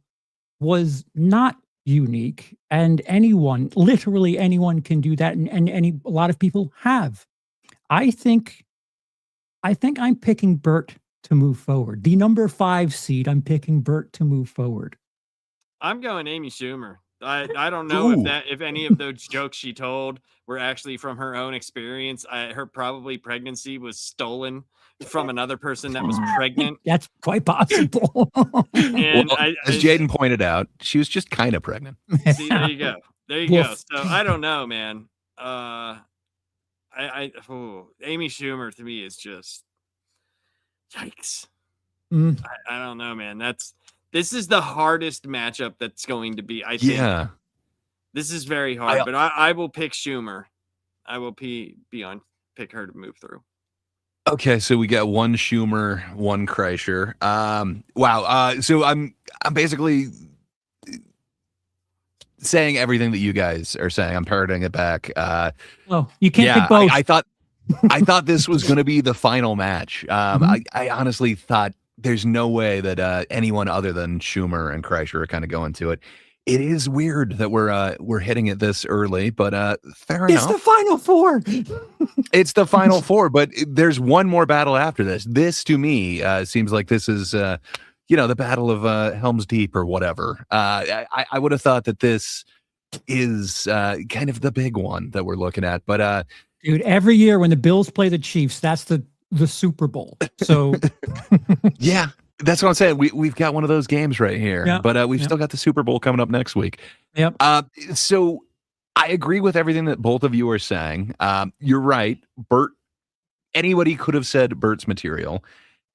was not unique, and anyone, literally anyone, can do that, and a lot of people have. I think I'm picking Burt to move forward. The number 5 seed, I'm picking Burt to move forward. I'm going Amy Schumer. I don't know if any of those jokes she told were actually from her own experience. Her probably pregnancy was stolen from another person that was pregnant. That's quite possible. And as Jaden pointed out, she was just kind of pregnant. See, there you go. There you go. So I don't know, man. Amy Schumer to me is just yikes. I don't know, man. This is the hardest matchup that's going to be. I think. Yeah. This is very hard, but I will pick Schumer. I will pick her to move through. Okay, so we got one Schumer, one Kreischer. Wow. So I'm basically saying everything that you guys are saying. I'm parroting it back. You can't pick both. I thought this was going to be the final match. I honestly thought there's no way that anyone other than Schumer and Kreischer are kind of going to it. It is weird that we're hitting it this early, but fair enough. It's the final 4. It's the final 4, but there's one more battle after this. This to me seems like this is the Battle of Helm's Deep or whatever. I would have thought that this is kind of the big one that we're looking at, but dude, every year when the Bills play the Chiefs, that's the Super Bowl. So yeah. That's what I'm saying. We've got one of those games right here, but we've still got the Super Bowl coming up next week. Yep. So I agree with everything that both of you are saying. You're right. Burt, anybody could have said Burt's material.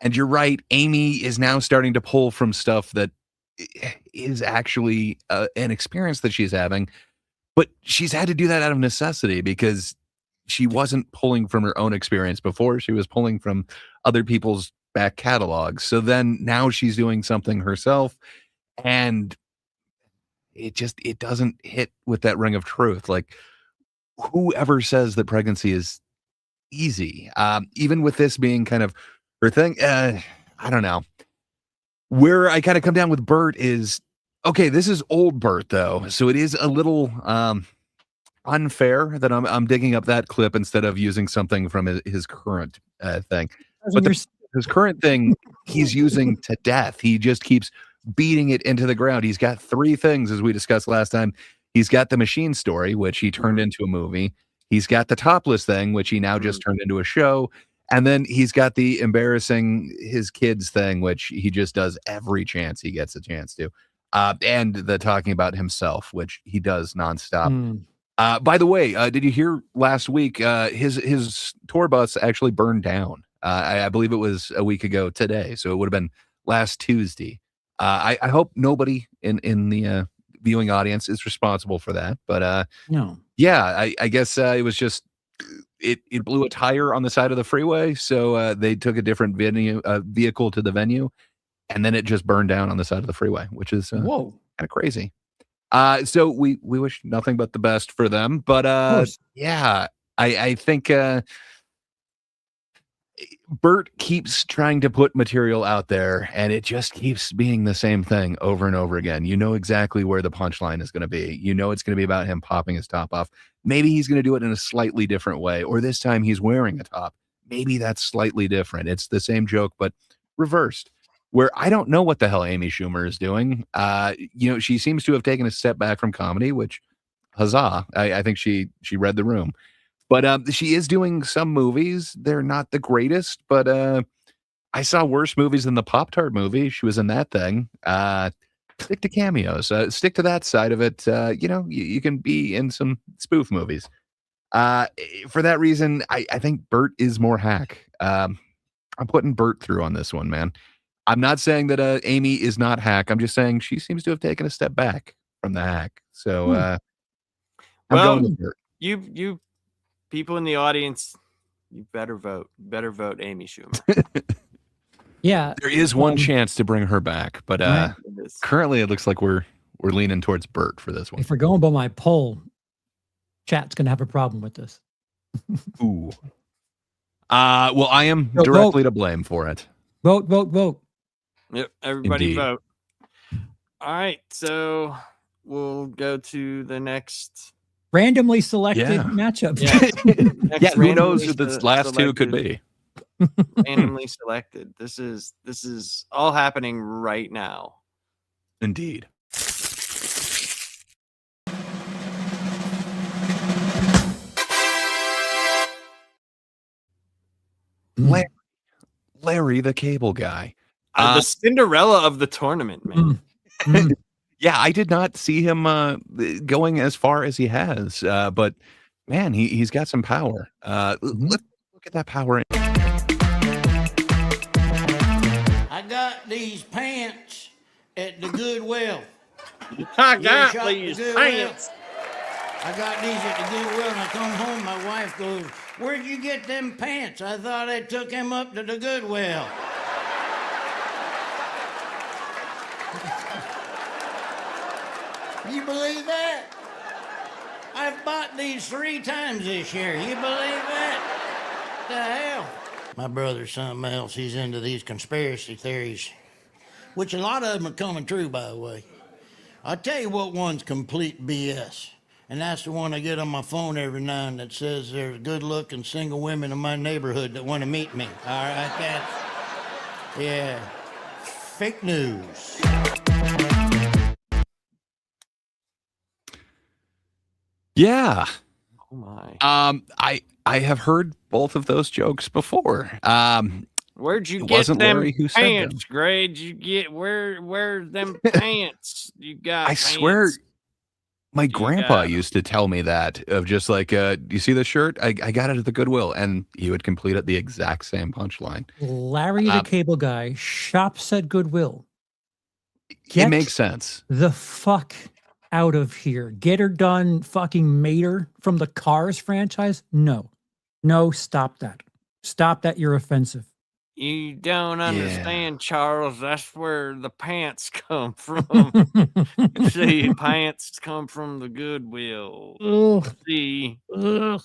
And you're right. Amy is now starting to pull from stuff that is actually an experience that she's having. But she's had to do that out of necessity because she wasn't pulling from her own experience before. She was pulling from other people's back catalogs. So then now she's doing something herself, and it doesn't hit with that ring of truth. Like, whoever says that pregnancy is easy, even with this being kind of her thing, I don't know. Where I kind of come down with Bert is, okay, this is old Bert though, so it is a little unfair that I'm digging up that clip instead of using something from his current thing. But his current thing, he's using to death. He just keeps beating it into the ground. He's got 3 things, as we discussed last time. He's got the machine story, which he turned into a movie. He's got the topless thing, which he now just turned into a show. And then he's got the embarrassing his kids thing, which he just does every chance he gets a chance to. And the talking about himself, which he does nonstop. By the way, did you hear last week, his tour bus actually burned down? I believe it was a week ago today, so it would have been last Tuesday. I hope nobody in the viewing audience is responsible for that, but no. Yeah, I guess it was just it blew a tire on the side of the freeway, so they took a different vehicle to the venue, and then it just burned down on the side of the freeway, which is kind of crazy. So we wish nothing but the best for them, but yeah, I think. Bert keeps trying to put material out there, and it just keeps being the same thing over and over again. You know exactly where the punchline is going to be. You know it's going to be about him popping his top off. Maybe he's going to do it in a slightly different way, or this time he's wearing a top. Maybe that's slightly different. It's the same joke, but reversed, where I don't know what the hell Amy Schumer is doing. She seems to have taken a step back from comedy, which, huzzah. I think she read the room. But she is doing some movies. They're not the greatest, but I saw worse movies than the Pop-Tart movie. She was in that thing. Stick to cameos. Stick to that side of it. You can be in some spoof movies. For that reason, I think Bert is more hack. I'm putting Bert through on this one, man. I'm not saying that Amy is not hack. I'm just saying she seems to have taken a step back from the hack. So I'm going with Bert. You people in the audience, you better vote. Better vote Amy Schumer. Yeah. There is one chance to bring her back, but currently it looks like we're leaning towards Bert for this one. If we're going by my poll, chat's going to have a problem with this. Ooh. Well, I am directly to blame for it. Vote. Yep, everybody Indeed. vote. All right, so we'll go to the next randomly selected matchup. Yeah, who knows who the last two could be? Randomly selected. This is all happening right now. Indeed. Larry the Cable Guy. The Cinderella of the tournament, man. Yeah, I did not see him going as far as he has, but man, he's got some power. Let's look at that power. I got these pants at the Goodwill. I got these pants. I got these at the Goodwill, and I come home, my wife goes, "Where'd you get them pants? I thought I took them up to the Goodwill." You believe that? I've bought these 3 times this year. You believe that? The hell? My brother's something else. He's into these conspiracy theories, which a lot of them are coming true, by the way. I'll tell you what one's complete BS, and that's the one I get on my phone every now and then that says there's good-looking single women in my neighborhood that want to meet me. All right, that's, yeah, fake news. Yeah. Oh my. I have heard both of those jokes before. Where'd you it get wasn't them Larry who said them. pants, Grade? You get where them pants? You got. I swear, my grandpa used to tell me that of just like, do you see this shirt? I got it at the Goodwill, and he would complete it the exact same punchline. Larry the Cable Guy shops at Goodwill. It makes sense. The fuck out of here. Get her done fucking Mater from the Cars franchise? No, stop that. Stop that. You're offensive. You don't understand, Charles. That's where the pants come from. See, pants come from the Goodwill. Ugh. See. Ugh.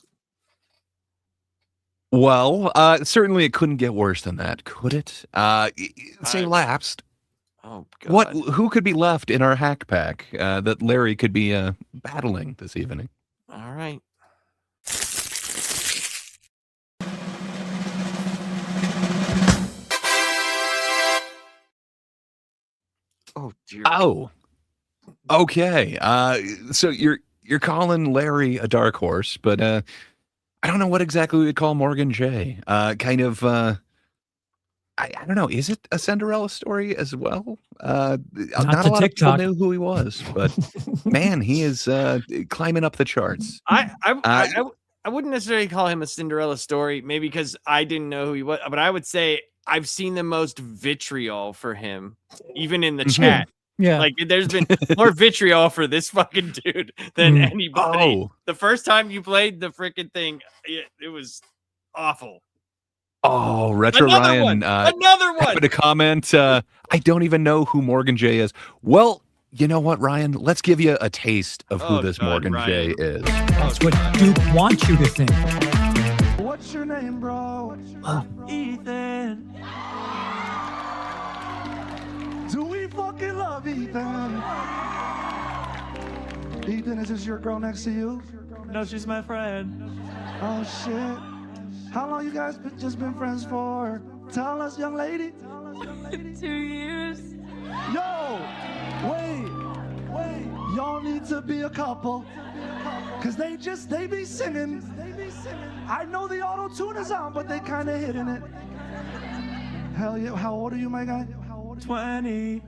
Well, certainly it couldn't get worse than that, could it? Say lapsed. Oh God. Who could be left in our hack pack that Larry could be battling this evening? All right. Oh dear. Oh. Okay. So you're calling Larry a dark horse, but I don't know what exactly we would call Morgan J. Kind of I don't know. Is it a Cinderella story as well? Not a lot of people knew who he was, but man, he is climbing up the charts. I wouldn't necessarily call him a Cinderella story, maybe because I didn't know who he was, but I would say I've seen the most vitriol for him, even in the chat. Yeah, like there's been more vitriol for this fucking dude than anybody. Oh. The first time you played the freaking thing, it was awful. Oh, Retro Ryan. Another one. Happened to comment. I don't even know who Morgan J is. Well, you know what, Ryan? Let's give you a taste of who this Morgan J is. That's what Duke wants you to think. What's your name, bro? Ethan. Do we fucking love Ethan? Ethan, is this your girl next to you? No, she's my friend. Oh, shit. How long you guys just been friends for? Tell us, young lady. 2 years. Yo, wait. Y'all need to be a couple. Cause they be singing I know the auto-tune is on, but they kind of hitting it. Hell yeah. How old are you, my guy? 20.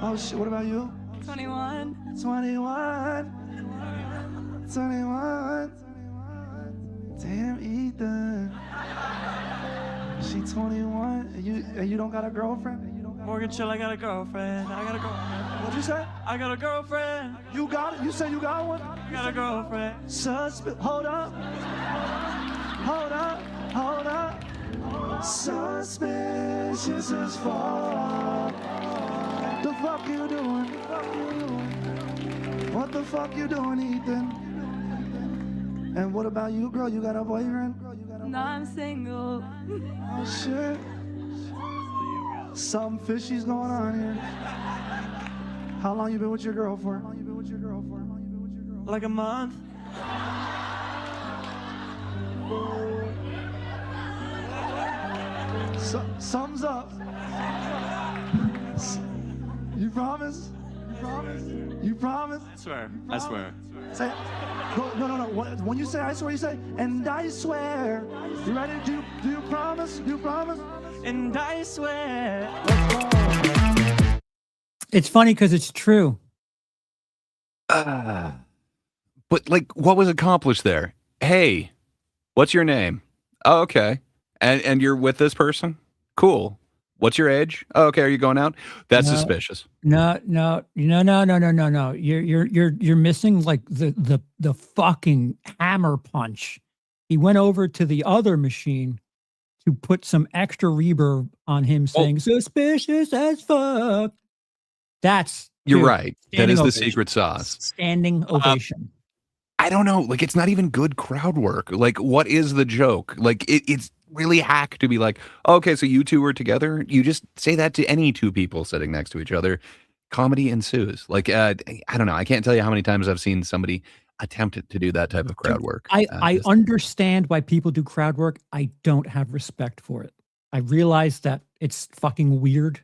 Oh, shit. What about you? 21. 21. 21. Damn, Ethan. She 21. And you don't got a girlfriend? Morgan Chill, I got a girlfriend. What'd you say? I got a girlfriend. You got it? You said you got one? I got a girlfriend. Hold up. Hold up. Hold up. Suspicious as fuck. The fuck you doing? What the fuck you doing, Ethan? And what about you, girl? You got a boyfriend? No, I'm single. Oh shit. Something fishy's going on here. How long you been with your girl for? Like a month. Sums up. You promise? You promise? You promise? I swear. I swear. Say, no. When you say I swear, you say, and I swear. You ready? Do you promise? Do you promise? And I swear. It's funny because it's true. But like, what was accomplished there? Hey, what's your name? Oh, okay. And you're with this person? Cool. What's your age? Oh, okay. Are you going out? That's suspicious. No. You're missing like the fucking hammer punch. He went over to the other machine to put some extra reverb on him saying suspicious as fuck. You're right. That is the ovation. secret sauce. Standing ovation. I don't know. Like, it's not even good crowd work. Like, what is the joke? Like, it's really hack to be like, okay, so you two were together. You just say that to any two people sitting next to each other. Comedy ensues. Like, I don't know. I can't tell you how many times I've seen somebody attempt to do that type of crowd work. I understand why people do crowd work. I don't have respect for it. I realize that it's fucking weird,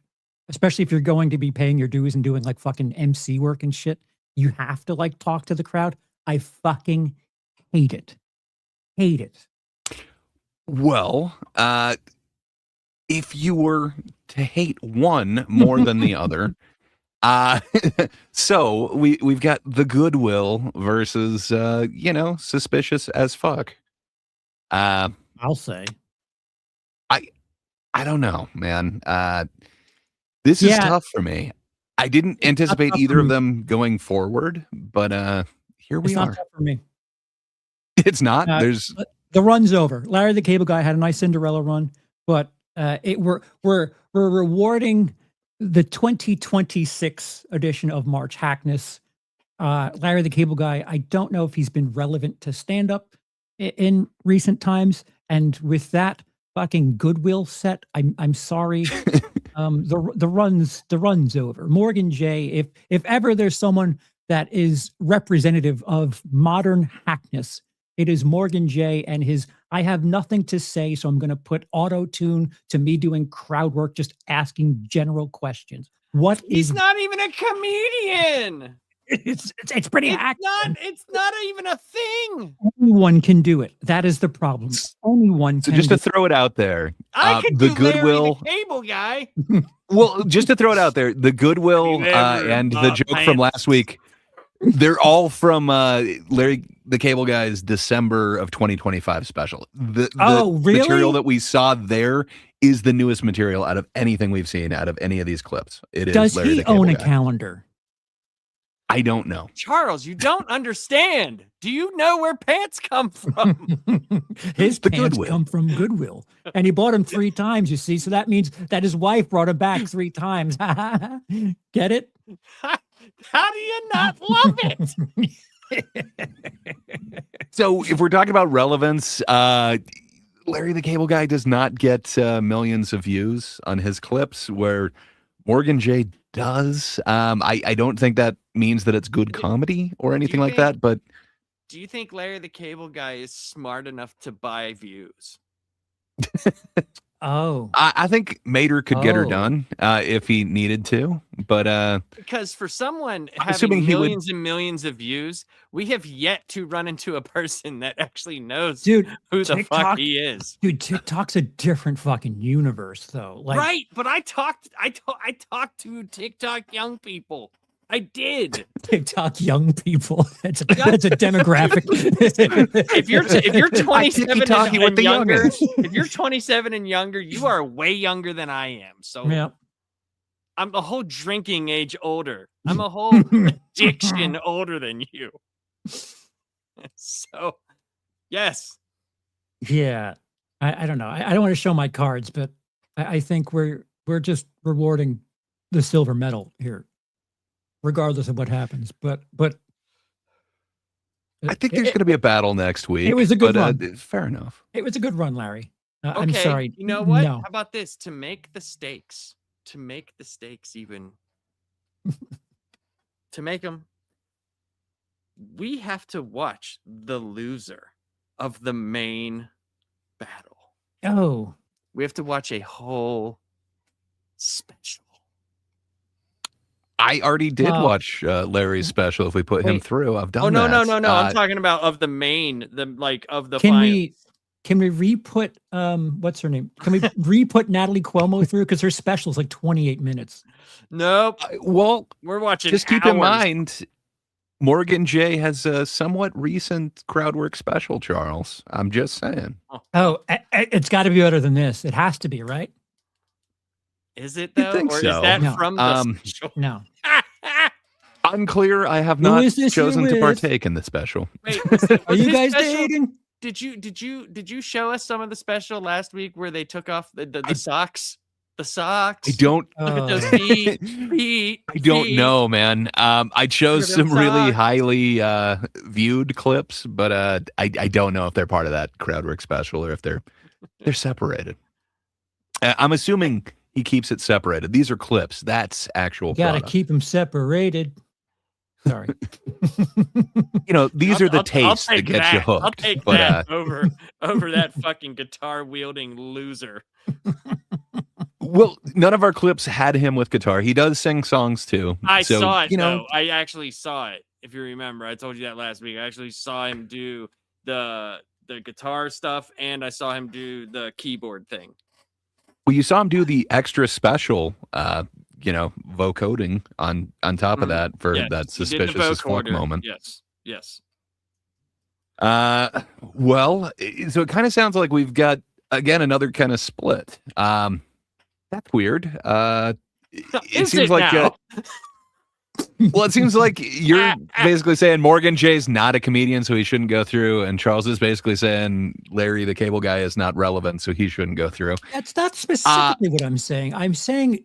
especially if you're going to be paying your dues and doing like fucking MC work and shit. You have to like talk to the crowd. I fucking hate it. Hate it. Well, if you were to hate one more than the other, so we've got the Goodwill versus suspicious as fuck. I'll say. I don't know, man. This is tough for me. I didn't anticipate either of them going forward, but here we are. Not tough for me. It's not. There's the run's over. Larry the Cable Guy had a nice Cinderella run, but we're rewarding the 2026 edition of March Hackness. Larry the Cable Guy, I don't know if he's been relevant to stand up in recent times, and with that fucking Goodwill set, I'm sorry. The run's over. Morgan J, if ever there's someone that is representative of modern hackness, it is Morgan J and his I have nothing to say, so I'm going to put auto-tune to me doing crowd work, just asking general questions. He's not even a comedian. It's pretty hacky. It's not even a thing. Anyone can do it. That is the problem. Anyone so can. Just to throw it out there, I could the do Goodwill Larry the Cable Guy. Well, just to throw it out there, the Goodwill and the joke from last week, they're all from Larry the Cable Guy's December of 2025 special. The really? Material that we saw there is the newest material out of anything we've seen out of any of these clips. Does Larry he the Cable own a Guy. calendar? I don't know. Charles, you don't understand. Do you know where pants come from? His pants come from Goodwill. And he bought them 3 times, you see. So that means that his wife brought him back 3 times. Get it? How do you not love it? So if we're talking about relevance, Larry the Cable Guy does not get millions of views on his clips, where Morgan J does. I don't think that means that it's good comedy or anything like that, but do you think Larry the Cable Guy is smart enough to buy views? Oh. I think Mater could get her Oh. done if he needed to, but Because for someone assuming having he would- millions and millions of views, we have yet to run into a person that actually knows Dude, who the fuck TikTok- he is. Dude, TikTok's a different fucking universe, though. Like, Right, but I talked to TikTok young people. I did. TikTok young people. That's a demographic. If you're 27 TikToking with and the younger, youngest. if you're 27 and younger, you are way younger than I am. So Yeah. I'm a whole drinking age older. I'm a whole addiction older than you. So, yes. Yeah. I don't know. I don't want to show my cards, but I think we're just rewarding the silver medal here, regardless of what happens. But I think there's going to be a battle next week. It was a good but, run. fair enough. It was a good run, Larry. Okay, I'm sorry. you know what? No. How about this? To make the stakes even, to make them, we have to watch the loser of the main battle. Oh. We have to watch a whole special. I already did Well- watch Larry's special. If we put him Wait. through, I've done Oh no, that. no. I'm talking about of the main, of the Can finals. we re-put what's her name? Can we re-put Natalie Cuomo through? Because her special is like 28 minutes. Nope. Well, We're watching. just keep in hours. mind, Morgan J has a somewhat recent crowd work special, Charles. I'm just saying. Oh, it's got to be better than this. It has to be, right? Is it You'd though, think or is so. that No. from the special? No. Unclear. I have Who not is this chosen you to with? partake in the special. Wait, Are you his guys special- dating? Did you show us some of the special last week where they took off the socks? The socks. I don't. Look at those feet. Feet. I don't feet. know, man. I chose Look at them some really socks. highly viewed clips, but I don't know if they're part of that crowd work special or if they're separated. I'm assuming he keeps it separated. These are clips. That's actual. Got to product. keep them separated. Sorry. You know, these are the I'll tastes that take get you that. hooked. I'll take but that over that fucking guitar wielding loser. well, none of our clips had him with guitar. He does sing songs too. I so, saw it. You know, though. I actually saw it. If you remember, I told you that last week. I actually saw him do the guitar stuff, and I saw him do the keyboard thing. well, you saw him do the extra special. Vocoding on top of that for Yes, that he did the suspicious as fuck vocoder. moment. Yes. Well, so it kind of sounds like we've got again another kind of split. That's weird. It Is seems it like now? well, it seems like you're basically saying Morgan Jay's not a comedian, so he shouldn't go through, and Charles is basically saying Larry the cable guy is not relevant, so he shouldn't go through. That's not specifically what I'm saying. I'm saying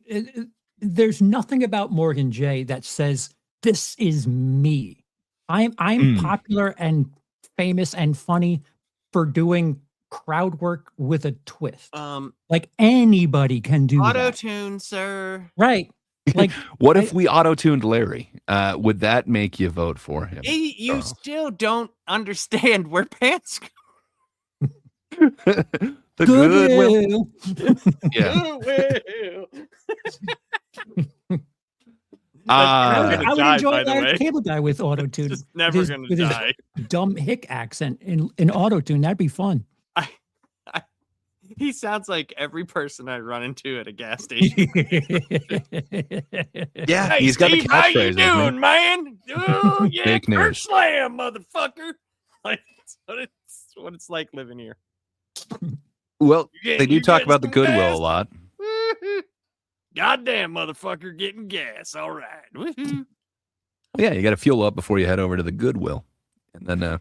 there's nothing about Morgan J that says this is me. I'm popular and famous and funny for doing crowd work with a twist. Like anybody can do Auto that. tune, sir. Right. Like What if we auto-tuned Larry? Would that make you vote for him? You still don't understand where pants go. The Goodwill. Yeah. Goodwill. I would die, enjoy by the Larry way. the Cable Guy with auto tune. Just never gonna die. Dumb hick accent in auto tune. That'd be fun. He sounds like every person I run into at a gas station. Yeah, Hey, he's got the Steve, how you catchphrase, doesn't he? doing, man? Oh, yeah, Fake news. first slam, motherfucker. Like, that's what it's like living here. Well, You they do getting talk about the some Goodwill gas? a lot. Goddamn, motherfucker, getting gas. All right. Woohoo. Yeah, you got to fuel up before you head over to the Goodwill, and then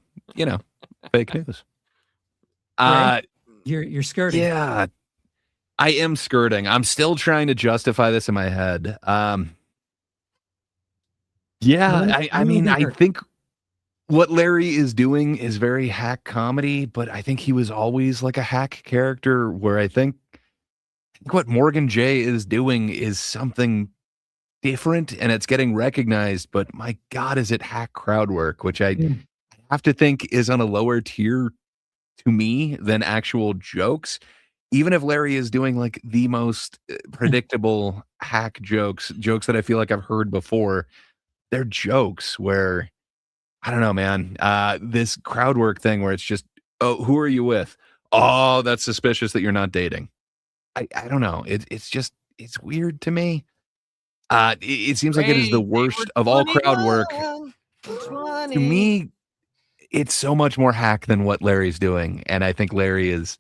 fake news. Right. You're skirting. Yeah, I am skirting. I'm still trying to justify this in my head. Yeah, I mean, I think what Larry is doing is very hack comedy, but I think he was always like a hack character where I think what Morgan J is doing is something different and it's getting recognized, but my God, is it hack crowd work, which I have to think is on a lower tier to me than actual jokes, even if Larry is doing like the most predictable hack jokes that I feel like I've heard before, they're jokes where, I don't know, man, this crowd work thing where it's just, oh, who are you with? Oh, that's suspicious that you're not dating. I don't know. It's weird to me. It seems like it is the worst of all crowd work. To me, it's so much more hack than what Larry's doing. And I think Larry is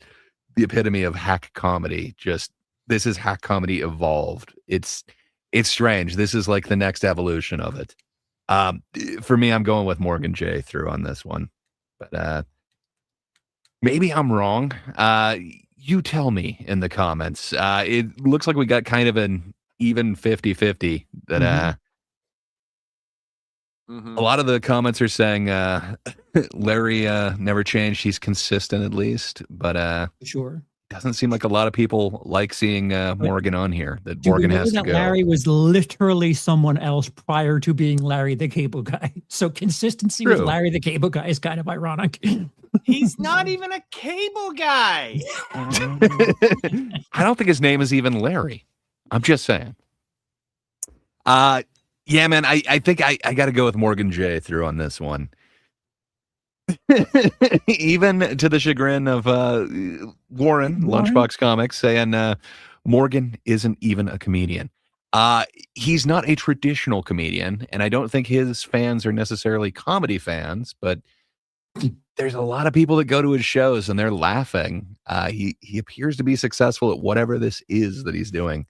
the epitome of hack comedy. Just, this is hack comedy evolved. It's strange. This is like the next evolution of it. For me, I'm going with Morgan J through on this one. But maybe I'm wrong. You tell me in the comments. It looks like we got kind of an even 50-50 that a lot of the comments are saying Larry never changed. He's consistent at least, but sure. Doesn't seem like a lot of people like seeing Morgan on here. That Do Morgan we know has to that go. Larry was literally someone else prior to being Larry the Cable Guy. So consistency with True. Larry the Cable Guy is kind of ironic. He's not even a cable guy. I don't think his name is even Larry. I'm just saying. Yeah, man, I think I got to go with Morgan J through on this one. Even to the chagrin of Warren, Lunchbox Comics, saying Morgan isn't even a comedian. He's not a traditional comedian, and I don't think his fans are necessarily comedy fans, but there's a lot of people that go to his shows and they're laughing. He appears to be successful at whatever this is that he's doing.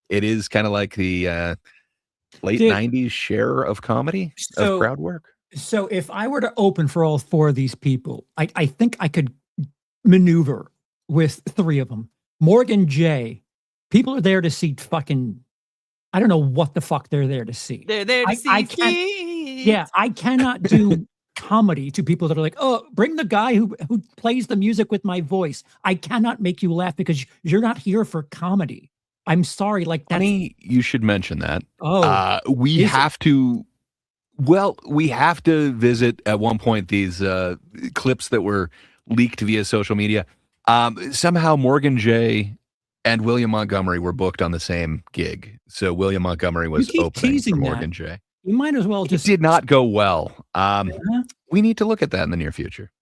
It is kind of like the late 90s share of comedy, of crowd work. So if I were to open for all four of these people, I think I could maneuver with three of them. Morgan J, people are there to see fucking, I don't know what the fuck they're there to see. They're there to see kids. Yeah, I cannot do comedy to people that are like, oh, bring the guy who plays the music with my voice. I cannot make you laugh because you're not here for comedy. I'm sorry, like that's... Funny you should mention that. Oh, we have to visit at one point these clips that were leaked via social media. Somehow Morgan J and William Montgomery were booked on the same gig. So William Montgomery was opening for Morgan J. You might as well just... It did not go well. We need to look at that in the near future.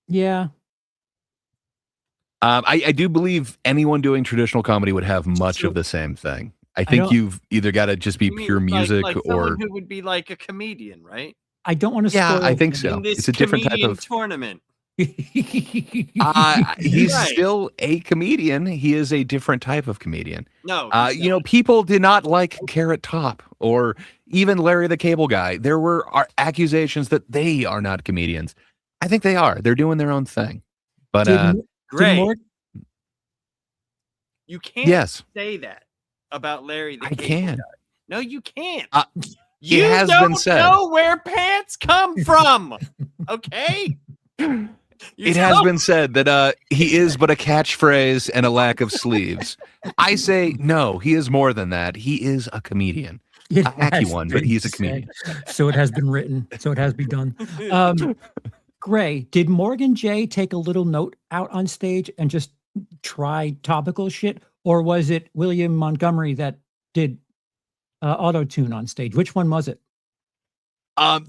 Yeah. I do believe anyone doing traditional comedy would have much of the same thing. I think you've either got to just be pure music like or someone who would be like a comedian, right? I don't want to. Yeah, I think so. In this It's a different type comedian of tournament. He's Right. still a comedian. He is a different type of comedian. No, you know, people did not like Carrot Top or even Larry the Cable Guy. There were accusations that they are not comedians. I think they are. They're doing their own thing. But Great. You can't Yes. say that about Larry the I Cable can. Guy. No, you can't. It has been said. know where pants come from. Okay? It has been said that he is but a catchphrase and a lack of sleeves. I say no, he is more than that. He is a comedian. A hacky one, but he's a comedian. So it has been written. So it has been done. Gray, did Morgan J take a little note out on stage and just try topical shit? Or was it William Montgomery that did auto-tune on stage? Which one was it? Don't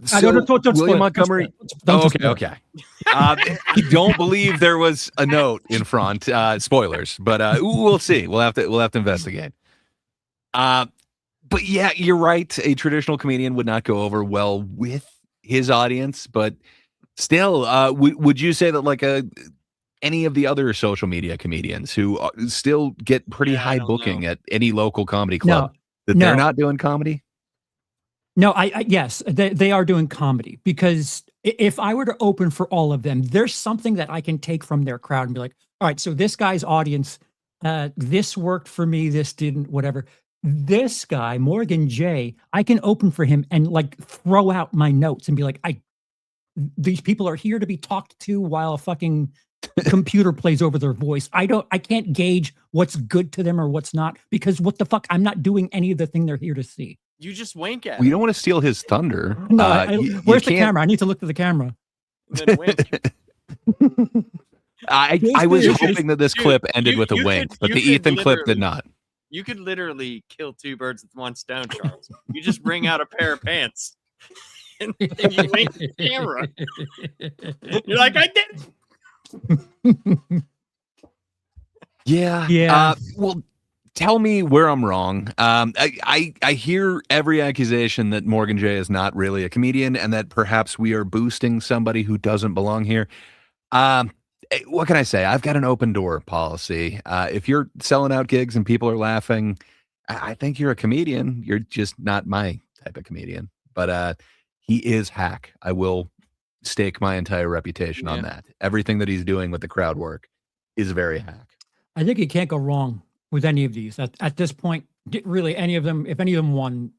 William Montgomery. Okay. I don't believe there was a note in front. Spoilers, but we'll see. We'll have to investigate. But yeah, you're right. A traditional comedian would not go over well with his audience, but still, would you say that like any of the other social media comedians who still get pretty high booking at any local comedy club they're not doing comedy? No, yes, they are doing comedy, because if I were to open for all of them, there's something that I can take from their crowd and be like, all right, so this guy's audience, this worked for me, this didn't, whatever. This guy, Morgan J, I can open for him and like throw out my notes and be like, these people are here to be talked to while a fucking computer plays over their voice. I can't gauge what's good to them or what's not, because what the fuck, I'm not doing any of the thing they're here to see. You just wink at We don't want to steal his thunder. No, where's the camera? I need to look to the camera. I was hoping that this clip ended with a wink, but the Ethan clip did not. You could literally kill two birds with one stone, Charles. You just bring out a pair of pants and you wink at the camera. You're like, I did it. Yeah. Well, tell me where I'm wrong. I hear every accusation that Morgan J is not really a comedian and that perhaps we are boosting somebody who doesn't belong here. What can I say? I've got an open door policy. If you're selling out gigs and people are laughing, I think you're a comedian. You're just not my type of comedian. But he is hack. I will stake my entire reputation on that. Everything that he's doing with the crowd work is very hack. I think you can't go wrong with any of these. At this point, really, any of them, if any of them won,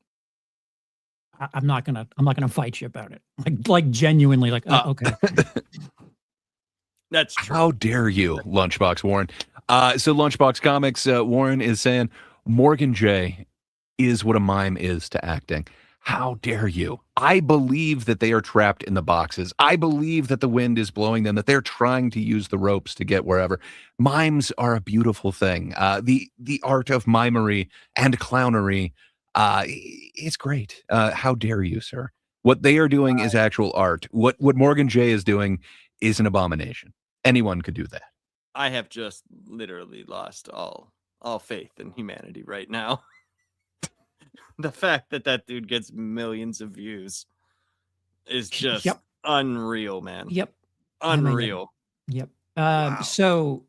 I'm not gonna fight you about it. Like genuinely, okay. That's true. How dare you, Lunchbox Warren? So Lunchbox Comics, Warren is saying Morgan J is what a mime is to acting. How dare you? I believe that they are trapped in the boxes. I believe that the wind is blowing them, that they're trying to use the ropes to get wherever. Mimes are a beautiful thing. The art of mimery and clownery is great. How dare you, sir? What they are doing is actual art. What Morgan J is doing is an abomination. Anyone could do that. I have just literally lost all faith in humanity right now. The fact that dude gets millions of views is just unreal, man. Yep. Unreal. Yep. So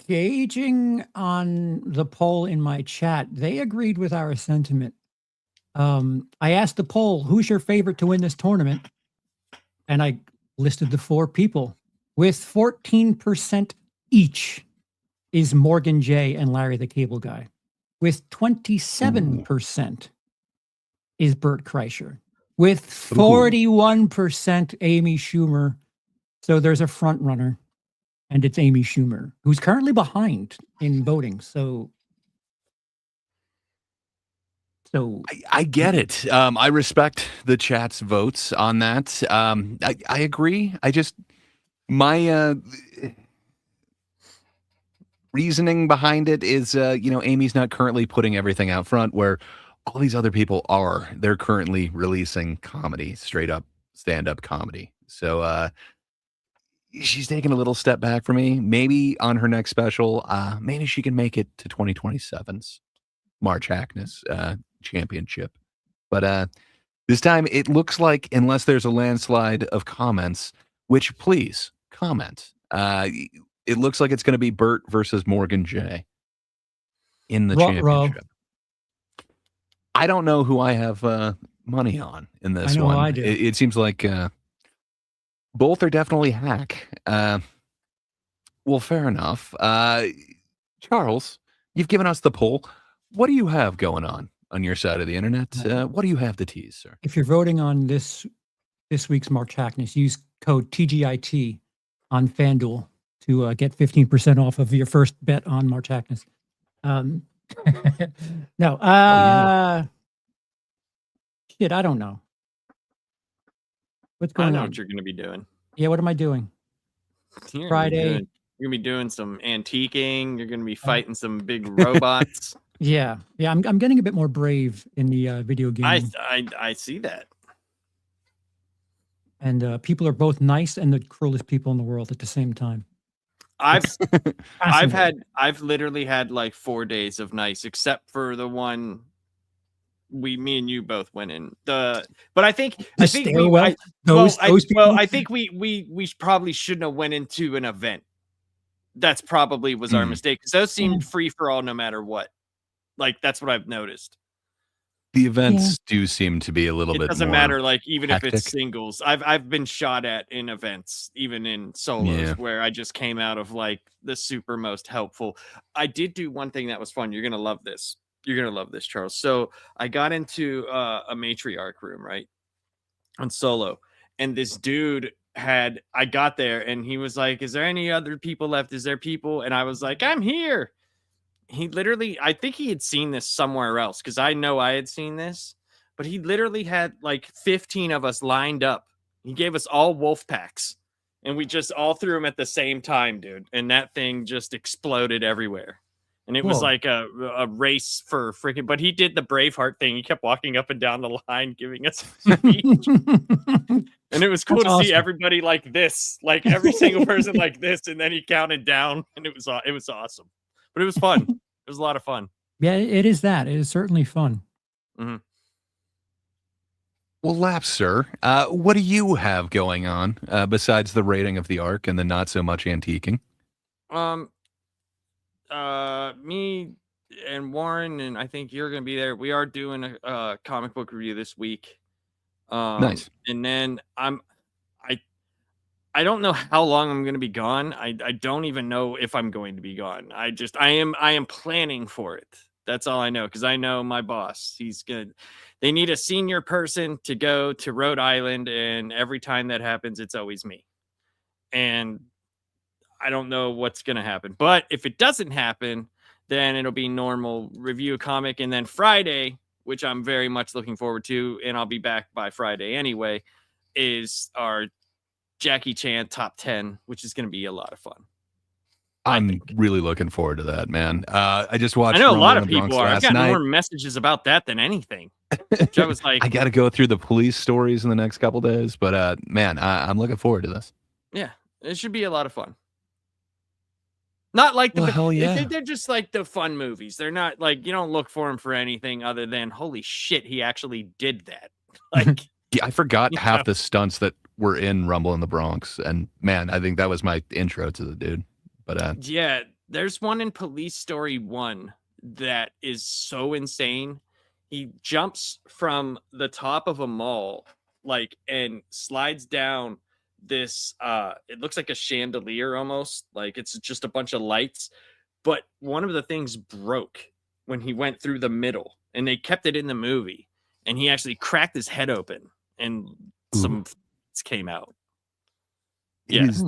gauging on the poll in my chat, they agreed with our sentiment. I asked the poll, who's your favorite to win this tournament? And I listed the four people. With 14% each is Morgan J and Larry the Cable Guy. With 27% is Bert Kreischer. With 41% Amy Schumer. So there's a front runner, and it's Amy Schumer, who's currently behind in voting. So I get it. I respect the chat's votes on that. I agree. My reasoning behind it is, Amy's not currently putting everything out front where all these other people are. They're currently releasing comedy, straight up stand-up comedy. So she's taking a little step back for me. Maybe on her next special, maybe she can make it to 2027's March Hackness championship. But this time it looks like, unless there's a landslide of comments, which please comment, it looks like it's going to be Bert versus Morgan J in the championship. I don't know who I have money on in this one. I do. It seems like both are definitely hack. Well, fair enough. Charles, you've given us the poll. What do you have going on your side of the internet? What do you have to tease, sir? if you're voting on this week's March Hackness, use code TGIT on FanDuel to get 15% off of your first bet on March Hackness. No. Shit, I don't know. What's I going know on? what you're going to be doing. Yeah, what am I doing? You're Friday. You're going to be doing some antiquing. You're going to be fighting some big robots. Yeah. I'm getting a bit more brave in the video game. I see that. And people are both nice and the cruelest people in the world at the same time. I've literally had like 4 days of nice, except for the one me and you both went in. But I think we probably shouldn't have went into an event. That's probably was our mistake, because those seemed free for all no matter what. Like, that's what I've noticed. The events do seem to be a little bit. It doesn't more matter, like, even hectic. if it's singles. I've been shot at in events, even in solos, where I just came out of like the super most helpful. I did do one thing that was fun. You're gonna love this. You're gonna love this, Charles. So I got into a matriarch room, right, on solo, and this dude I got there and he was like, "Is there any other people left? Is there people?" And I was like, "I'm here." He literally, I think he had seen this somewhere else, because I know I had seen this, but he literally had like 15 of us lined up. He gave us all wolf packs and we just all threw them at the same time, dude. And that thing just exploded everywhere. And it was Whoa. like a race for freaking. But he did the Braveheart thing. He kept walking up and down the line, giving us a speech. And it was cool That's to see awesome. everybody like this, like every single person like this, and then he counted down, and it was awesome. But it was fun. It was a lot of fun. Yeah, it is that. It is certainly fun. Mm-hmm. Well, Laps, sir, what do you have going on besides the raiding of the Ark and the not so much antiquing? Me and Warren, and I think you're gonna be there. We are doing a comic book review this week. Nice. And then I don't know how long I'm gonna be gone. I don't even know if I'm going to be gone. I am planning for it. That's all I know, because I know my boss. He's good. They need a senior person to go to Rhode Island, and every time that happens, it's always me. And I don't know what's gonna happen. But if it doesn't happen, then it'll be normal review a comic, and then Friday, which I'm very much looking forward to, and I'll be back by Friday anyway, is our Jackie Chan top 10, which is going to be a lot of fun. I'm really looking forward to that, man. I just watched. I know a lot Rumble of in the Bronx people are. I've last gotten night. more messages about that than anything. Which I was like, I got to go through the police stories in the next couple days, but man, I'm looking forward to this. yeah, it should be a lot of fun. Not like the Well, hell yeah. they're just like the fun movies. They're not like, you don't look for them for anything other than holy shit, he actually did that. Like, Yeah, I forgot You half know. the stunts that were in Rumble in the Bronx, and man, I think that was my intro to the dude. But yeah, there's one in Police Story 1 that is so insane. He jumps from the top of a mall, like, and slides down this it looks like a chandelier almost, like it's just a bunch of lights, but one of the things broke when he went through the middle, and they kept it in the movie, and he actually cracked his head open and some came out. it Yeah. is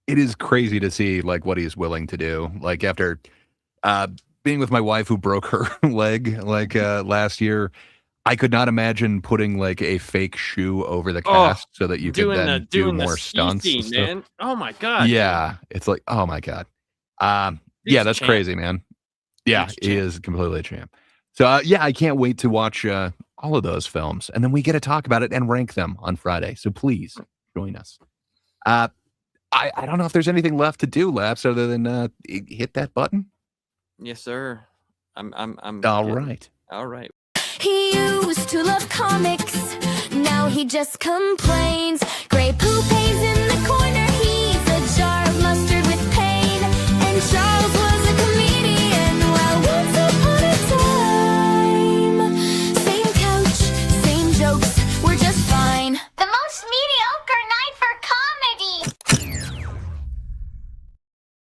it is crazy to see like what he's willing to do. Like after being with my wife who broke her leg like last year, I could not imagine putting like a fake shoe over the cast so that you could then do more stunts. and stuff. Man. Oh my god. Yeah, it's like, oh my god. He's Yeah, a that's champ. crazy, man. Yeah, He's a he champ. is completely a champ. So yeah, I can't wait to watch all of those films, and then we get to talk about it and rank them on Friday. So please join us. I don't know if there's anything left to do, Laps, other than hit that button. Yes, sir. I'm All getting- right. All right. He used to love comics, now he just complains. Gray poop haze